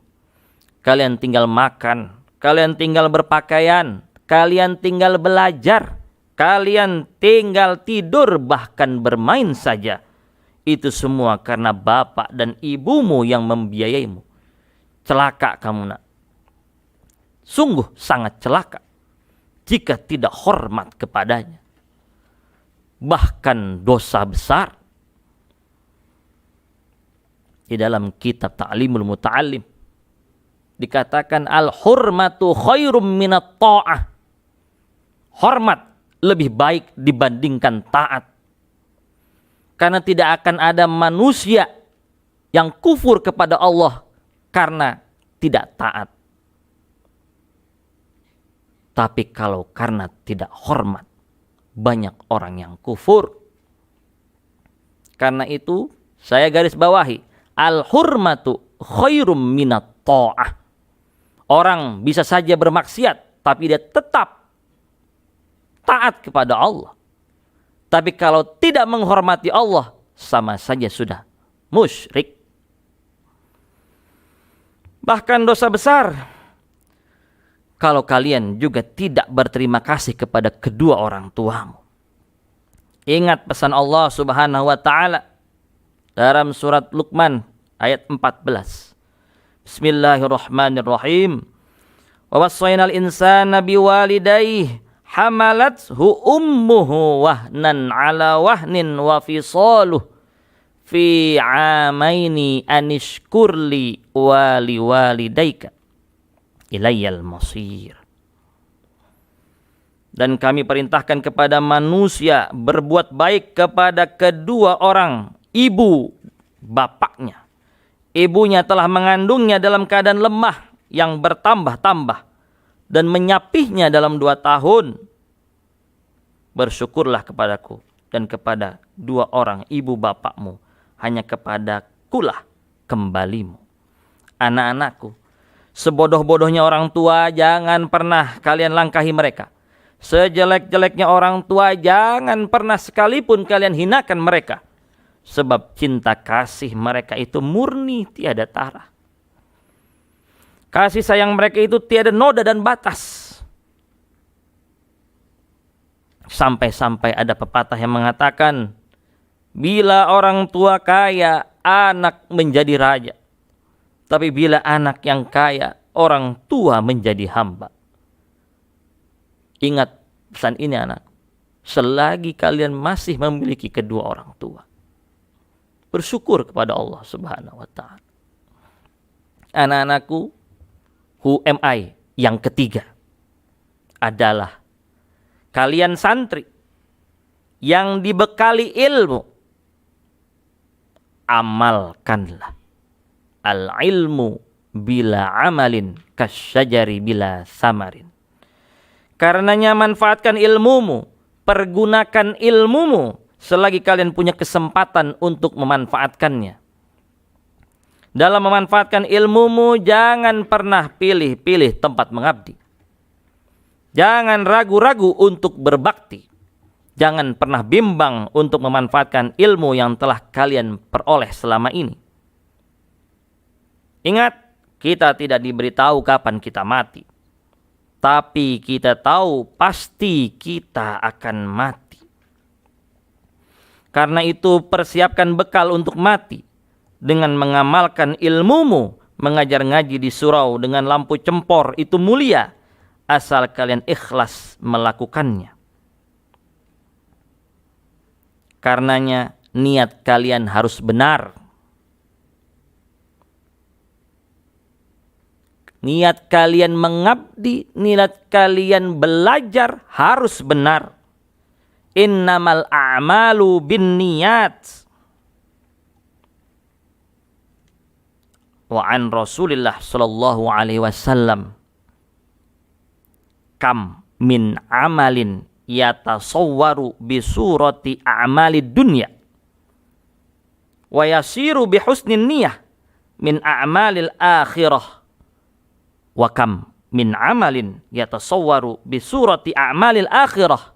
Kalian tinggal makan, kalian tinggal berpakaian, kalian tinggal belajar, kalian tinggal tidur, bahkan bermain saja. Itu semua karena bapak dan ibumu yang membiayaimu. Celaka kamu nak. Sungguh sangat celaka. jika tidak hormat kepadanya. Bahkan dosa besar. Di dalam kitab Ta'limul Muta'allim dikatakan al-hurmatu khairum minat ta'ah. Hormat lebih baik dibandingkan taat. Karena tidak akan ada manusia yang kufur kepada Allah karena tidak taat. Tapi kalau karena tidak hormat, banyak orang yang kufur. Karena itu saya garis bawahi, al-hurmatu khairum minat ta'ah. Orang bisa saja bermaksiat, tapi dia tetap taat kepada Allah. Tapi kalau tidak menghormati Allah, sama saja sudah musyrik. Bahkan dosa besar, kalau kalian juga tidak berterima kasih kepada kedua orang tuamu. Ingat pesan Allah Subhanahu wa taala dalam surat Luqman ayat 14. Bismillahirrahmanirrahim. Wa wassaynal insana biwalidayhi hamalathu ummuhu wahnan ala wahnin wa fisaluhu fi amaini anishkurli wali walidayka ilayyal masir. Dan kami perintahkan kepada manusia berbuat baik kepada kedua orang ibu bapaknya. Ibunya telah mengandungnya dalam keadaan lemah yang bertambah-tambah dan menyapihnya dalam 2 tahun. Bersyukurlah kepadaku dan kepada 2 orang ibu bapakmu, hanya kepadakulah kembalimu. Anak-anakku, sebodoh-bodohnya orang tua jangan pernah kalian langkahi mereka. Sejelek-jeleknya orang tua jangan pernah sekalipun kalian hinakan mereka. Sebab cinta kasih mereka itu murni tiada tara. Kasih sayang mereka itu tiada noda dan batas. Sampai-sampai ada pepatah yang mengatakan, bila orang tua kaya, anak menjadi raja. Tapi bila anak yang kaya, orang tua menjadi hamba. Ingat pesan ini anak. Selagi kalian masih memiliki kedua orang tua, bersyukur kepada Allah Subhanahu wa ta'ala. Anak-anakku, who am I? Yang ketiga adalah kalian santri yang dibekali ilmu. Amalkanlah. Al-ilmu bila amalin kasyajari bila samarin. Karenanya manfaatkan ilmumu, pergunakan ilmumu selagi kalian punya kesempatan untuk memanfaatkannya. Dalam memanfaatkan ilmumu, jangan pernah pilih-pilih tempat mengabdi. Jangan ragu-ragu untuk berbakti. Jangan pernah bimbang untuk memanfaatkan ilmu yang telah kalian peroleh selama ini. Ingat, kita tidak diberitahu kapan kita mati. Tapi kita tahu pasti kita akan mati. Karena itu persiapkan bekal untuk mati dengan mengamalkan ilmumu. Mengajar ngaji di surau dengan lampu cempor itu mulia asal kalian ikhlas melakukannya. Karenanya niat kalian harus benar. Niat kalian mengabdi, niat kalian belajar harus benar. Innamal a'malu bin niyat. Wa an Rasulillah sallallahu alaihi wasallam. Kam min amalin yatasawwaru bi surati a'malid dunya. Wa yasiru bi husnin niyah min a'malil akhirah. Wa kam min amalin yatasawwaru bi surati a'malil akhirah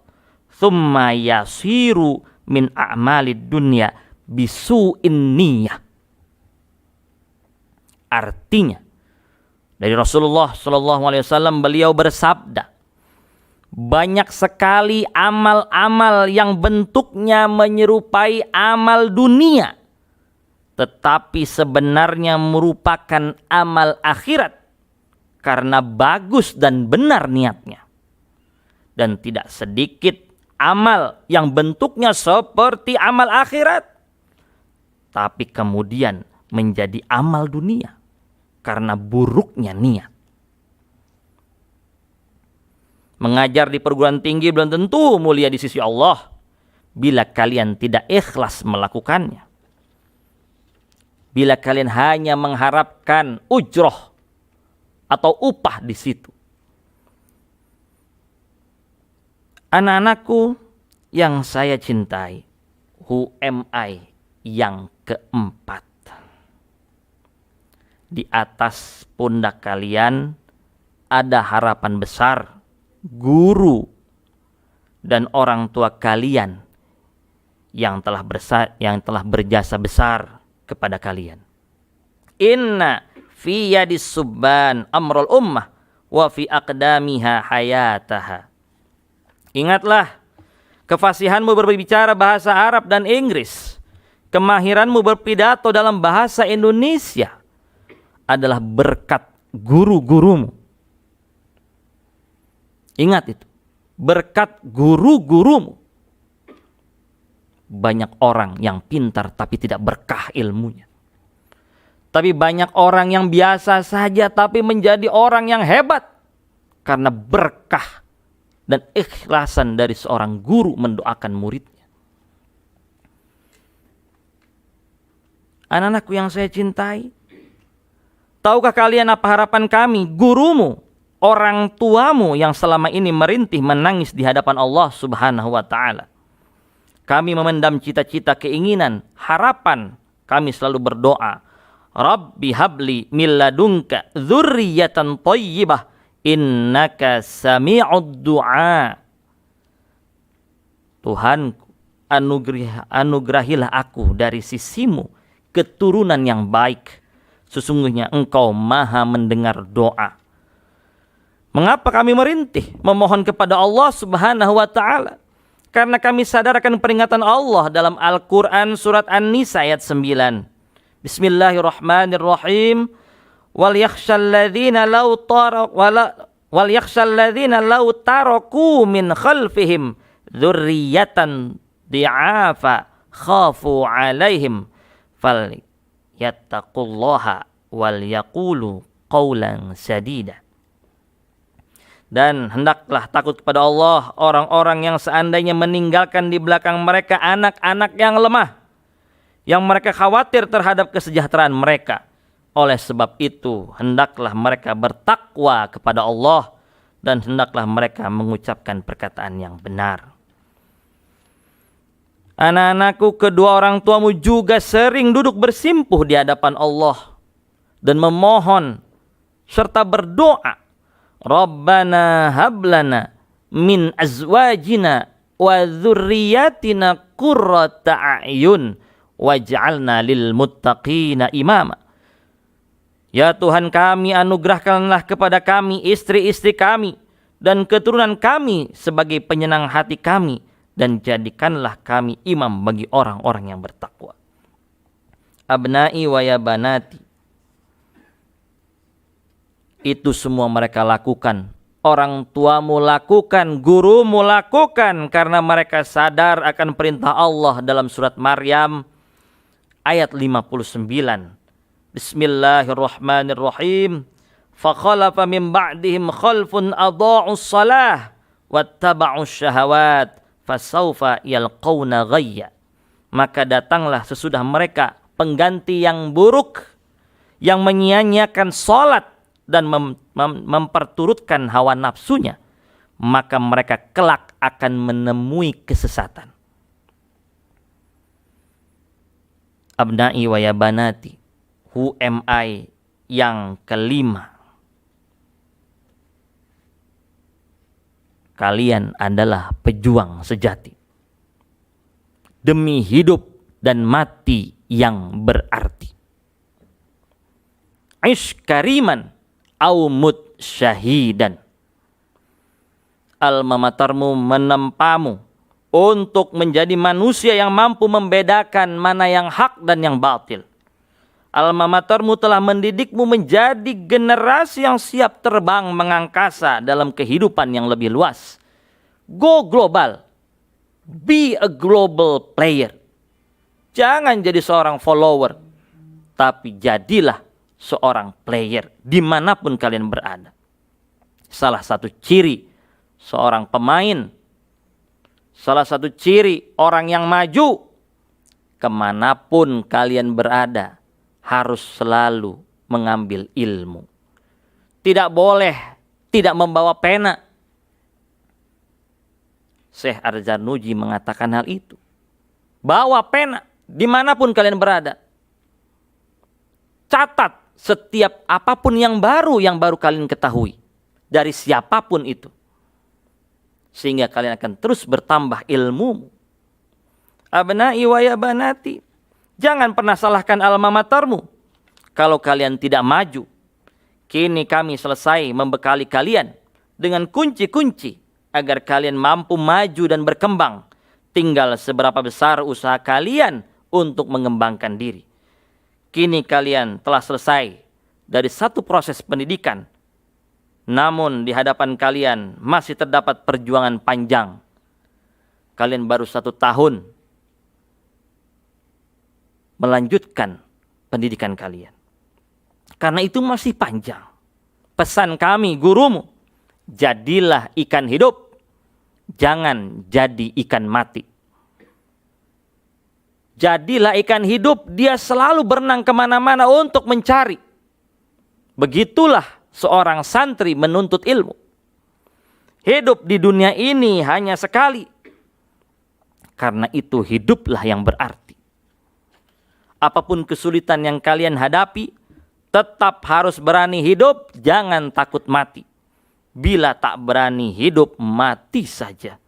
thumma yasiru min a'malid dunya bisu'in niyah. Artinya dari Rasulullah SAW beliau bersabda, banyak sekali amal-amal yang bentuknya menyerupai amal dunia, tetapi sebenarnya merupakan amal akhirat karena bagus dan benar niatnya. dan tidak sedikit amal yang bentuknya seperti amal akhirat, tapi kemudian menjadi amal dunia karena buruknya niat. Mengajar di perguruan tinggi belum tentu mulia di sisi Allah bila kalian tidak ikhlas melakukannya. Bila kalian hanya mengharapkan ujroh atau upah di situ. Anak-anakku yang saya cintai, who am I yang keempat. Di atas pundak kalian ada harapan besar, guru dan orang tua kalian yang telah berjasa besar kepada kalian. Inna fi yadis subban amrul ummah wa fi aqdamiha hayataha. Ingatlah, kefasihanmu berbicara bahasa Arab dan Inggris, kemahiranmu berpidato dalam bahasa Indonesia adalah berkat guru-gurumu. Ingat itu, berkat guru-gurumu. Banyak orang yang pintar tapi tidak berkah ilmunya. Tapi banyak orang yang biasa saja tapi menjadi orang yang hebat karena berkah dan ikhlasan dari seorang guru mendoakan muridnya. Anak-anakku yang saya cintai, tahukah kalian apa harapan kami, gurumu, orang tuamu yang selama ini merintih menangis di hadapan Allah Subhanahu wa taala? Kami memendam cita-cita, keinginan, harapan. Kami selalu berdoa, Rabbi habli min ladunka dzurriyyatan thayyibah innaka sami'ud du'a. Tuhanku, anugerahilah aku dari sisimu keturunan yang baik. Sesungguhnya Engkau maha mendengar doa. Mengapa kami merintih memohon kepada Allah Subhanahu wa taala? Karena kami sadar akan peringatan Allah dalam Al-Quran surat An-Nisa ayat 9. Bismillahirrahmanirrahim. Wal yakhshal ladzina law taraku min khalfihim dzurriyyatan di'afa khafu 'alaihim fal yattaqullaha wal yaqulu qawlan sadida. Dan hendaklah takut kepada Allah orang-orang yang seandainya meninggalkan di belakang mereka anak-anak yang lemah, yang mereka khawatir terhadap kesejahteraan mereka. Oleh sebab itu hendaklah mereka bertakwa kepada Allah dan hendaklah mereka mengucapkan perkataan yang benar. Anak-anakku, kedua orang tuamu juga sering duduk bersimpuh di hadapan Allah dan memohon serta berdoa, Rabbana hablana min azwajina wa dzurriyyatina qurrata a'yun waj'alna lil muttaqina imama. Ya Tuhan kami, anugerahkanlah kepada kami istri-istri kami dan keturunan kami sebagai penyenang hati kami, dan jadikanlah kami imam bagi orang-orang yang bertakwa. Abnai wa ya banati. Itu semua mereka lakukan. Orang tuamu lakukan, gurumu lakukan karena mereka sadar akan perintah Allah dalam surat Maryam ayat 59. Bismillahirrahmanirrahim. Fakhalafa min ba'dihim khalfun adha'us salah wattaba'us syahawat fasawfa yalqawna ghayya. Maka datanglah sesudah mereka pengganti yang buruk, yang menyia-nyiakan salat dan memperturutkan hawa nafsunya, maka mereka kelak akan menemui kesesatan. Abnai wa ya banati, who am I yang kelima. Kalian adalah pejuang sejati demi hidup dan mati yang berarti. Ish kariman au mut syahidan. Alma matermu menempamu untuk menjadi manusia yang mampu membedakan mana yang hak dan yang batil. Alma matermu telah mendidikmu menjadi generasi yang siap terbang mengangkasa dalam kehidupan yang lebih luas. Go global. Be a global player. Jangan jadi seorang follower, tapi jadilah seorang player dimanapun kalian berada. Salah satu ciri seorang pemain, salah satu ciri orang yang maju, kemanapun kalian berada, harus selalu mengambil ilmu. Tidak boleh tidak membawa pena. Syekh Ar-Zarnuji mengatakan hal itu. Bawa pena dimanapun kalian berada. Catat setiap apapun yang baru kalian ketahui. Dari siapapun itu. Sehingga kalian akan terus bertambah ilmu. Abna'i wa ya banati. Jangan pernah salahkan alma matermu. Kalau kalian tidak maju. Kini kami selesai membekali kalian dengan kunci-kunci agar kalian mampu maju dan berkembang. Tinggal seberapa besar usaha kalian untuk mengembangkan diri. Kini kalian telah selesai dari satu proses pendidikan. Namun di hadapan kalian masih terdapat perjuangan panjang. Kalian baru 1 tahun melanjutkan pendidikan kalian. Karena itu masih panjang. Pesan kami gurumu, jadilah ikan hidup, jangan jadi ikan mati. Jadilah ikan hidup, dia selalu berenang kemana-mana untuk mencari. Begitulah seorang santri menuntut ilmu. Hidup di dunia ini hanya sekali. Karena itu hiduplah yang berarti. Apapun kesulitan yang kalian hadapi, tetap harus berani hidup, jangan takut mati. Bila tak berani hidup, mati saja.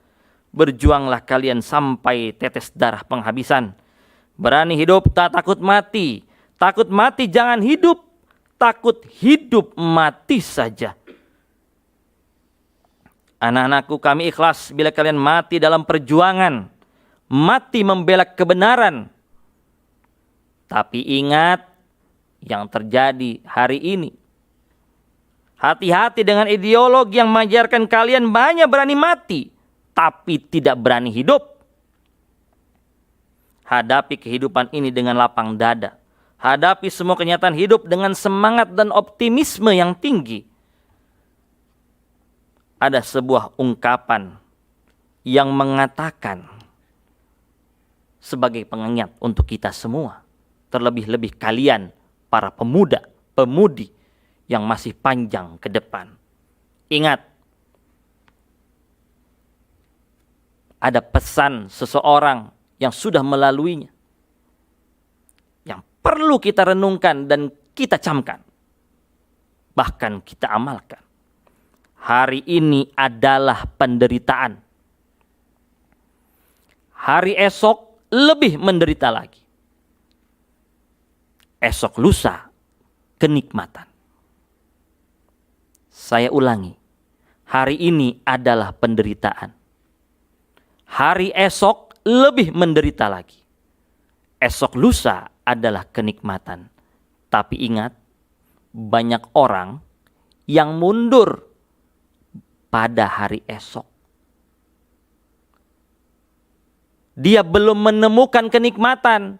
Berjuanglah kalian sampai tetes darah penghabisan. Berani hidup, tak takut mati. Takut mati, jangan hidup. Takut hidup, mati saja. Anak-anakku, kami ikhlas bila kalian mati dalam perjuangan. Mati membela kebenaran. Tapi ingat yang terjadi hari ini. Hati-hati dengan ideologi yang mengajarkan kalian banyak berani mati, tapi tidak berani hidup. Hadapi kehidupan ini dengan lapang dada. Hadapi semua kenyataan hidup dengan semangat dan optimisme yang tinggi. Ada sebuah ungkapan yang mengatakan sebagai pengingat untuk kita semua. Terlebih-lebih kalian, para pemuda, pemudi yang masih panjang ke depan. Ingat, ada pesan seseorang yang sudah melaluinya. Yang perlu kita renungkan dan kita camkan. Bahkan kita amalkan. Hari ini adalah penderitaan. Hari esok lebih menderita lagi. Esok lusa kenikmatan. Saya ulangi, hari ini adalah penderitaan. Hari esok lebih menderita lagi. Esok lusa adalah kenikmatan. Tapi ingat, banyak orang yang mundur pada hari esok. Dia belum menemukan kenikmatan.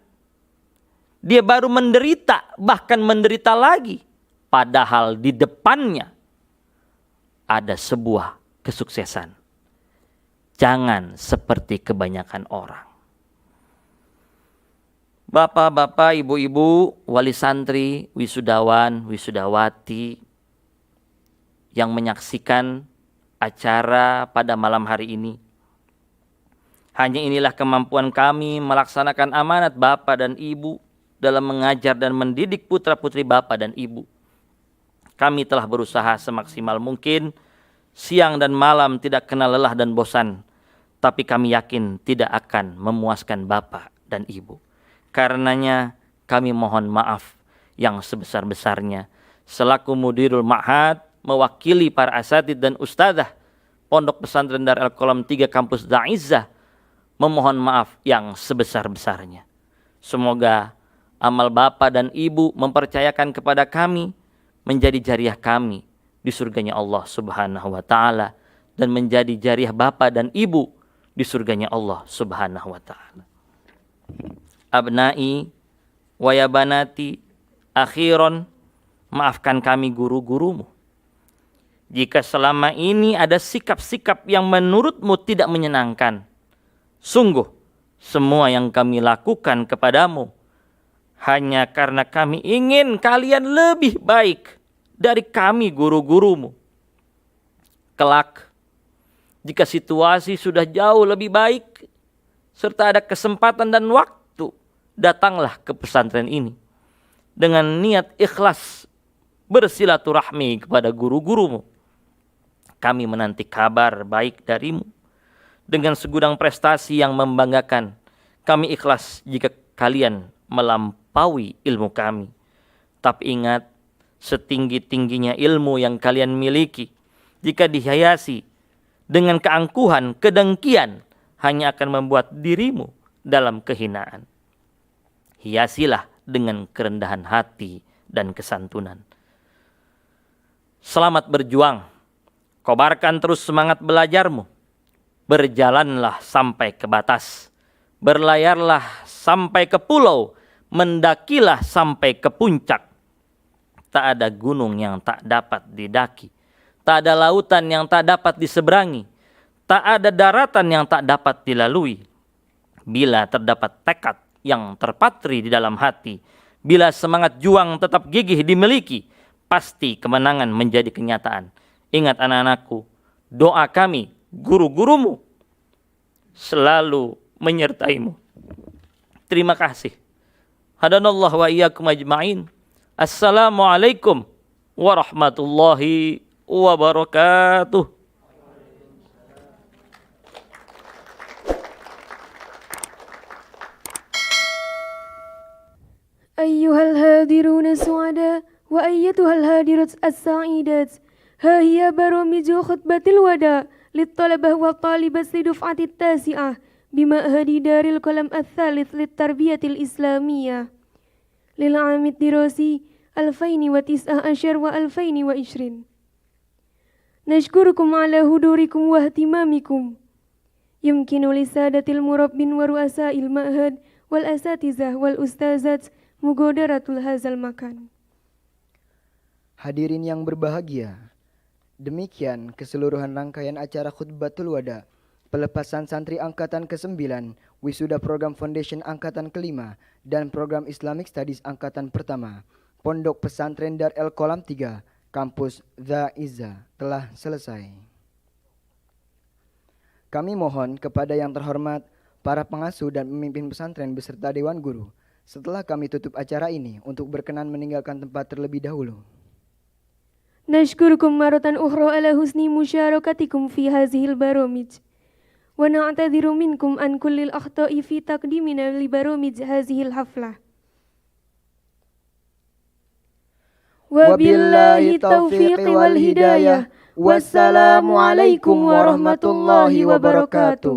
Dia baru menderita, bahkan menderita lagi. Padahal di depannya ada sebuah kesuksesan. Jangan seperti kebanyakan orang. Bapak-bapak, ibu-ibu, wali santri, wisudawan, wisudawati yang menyaksikan acara pada malam hari ini. Hanya inilah kemampuan kami melaksanakan amanat Bapak dan Ibu dalam mengajar dan mendidik putra-putri Bapak dan Ibu. Kami telah berusaha semaksimal mungkin, siang dan malam tidak kenal lelah dan bosan. Tapi kami yakin tidak akan memuaskan Bapak dan Ibu. Karenanya kami mohon maaf yang sebesar-besarnya. Selaku mudirul ma'had, mewakili para asatid dan ustadzah Pondok Pesantren Darul Qalam 3 Kampus Da'izzah, memohon maaf yang sebesar-besarnya. Semoga amal Bapak dan Ibu mempercayakan kepada kami menjadi jariah kami di surganya Allah Subhanahu wa taala dan menjadi jariah bapa dan ibu di surganya Allah Subhanahu wa taala. Abnai wa ya banati, akhiron, maafkan kami guru-gurumu jika selama ini ada sikap-sikap yang menurutmu tidak menyenangkan. Sungguh semua yang kami lakukan kepadamu hanya karena kami ingin kalian lebih baik dari kami guru-gurumu. Kelak, jika situasi sudah jauh lebih baik, serta ada kesempatan dan waktu, datanglah ke pesantren ini dengan niat ikhlas bersilaturahmi kepada guru-gurumu. Kami menanti kabar baik darimu dengan segudang prestasi yang membanggakan. Kami ikhlas jika kalian melampaui ilmu kami. Tapi ingat, setinggi-tingginya ilmu yang kalian miliki, jika dihiasi dengan keangkuhan, kedengkian, hanya akan membuat dirimu dalam kehinaan. Hiasilah dengan kerendahan hati dan kesantunan. Selamat berjuang, kobarkan terus semangat belajarmu. Berjalanlah sampai ke batas, berlayarlah sampai ke pulau, mendakilah sampai ke puncak. Tak ada gunung yang tak dapat didaki, tak ada lautan yang tak dapat diseberangi, tak ada daratan yang tak dapat dilalui. Bila terdapat tekad yang terpatri di dalam hati, bila semangat juang tetap gigih dimiliki, pasti kemenangan menjadi kenyataan. Ingat anak-anakku, doa kami, guru-gurumu, selalu menyertaimu. Terima kasih. Hadanallah wa iyyakum ajma'in. Assalamualaikum warahmatullahi wabarakatuh. أيها الهادرون السعداء وأيتها الهادرات السعيدات، ها هي برامج خطبة الوداع للطلبة والطالبات لدفعة التاسعة بمعهد دار القلم الثالث للتربية الإسلامية للعام الدراسي 2019 و2020. نشكركم على حضوركم واهتمامكم. يمكن للسادة المربين ورؤساء المعهد والأساتذة والأستاذات مغادرة هذا المكان. Hadirin yang berbahagia, demikian keseluruhan rangkaian acara Khutbatul Wada, pelepasan santri angkatan ke-9, wisuda program Foundation angkatan ke-5, dan program Islamic Studies angkatan pertama, Pondok Pesantren Dar El Kolam 3, Kampus The Izzah telah selesai. Kami mohon kepada yang terhormat, para pengasuh dan pemimpin pesantren beserta Dewan Guru, setelah kami tutup acara ini, untuk berkenan meninggalkan tempat terlebih dahulu. نشكركم مرة أخرى على حسن مشاركتكم في هذه البرامج، ونعتذر منكم عن كل الأخطاء في تقديمنا لبرامج هذه الحفلة. وبالله التوفيق والهداية، والسلام عليكم ورحمة الله وبركاته.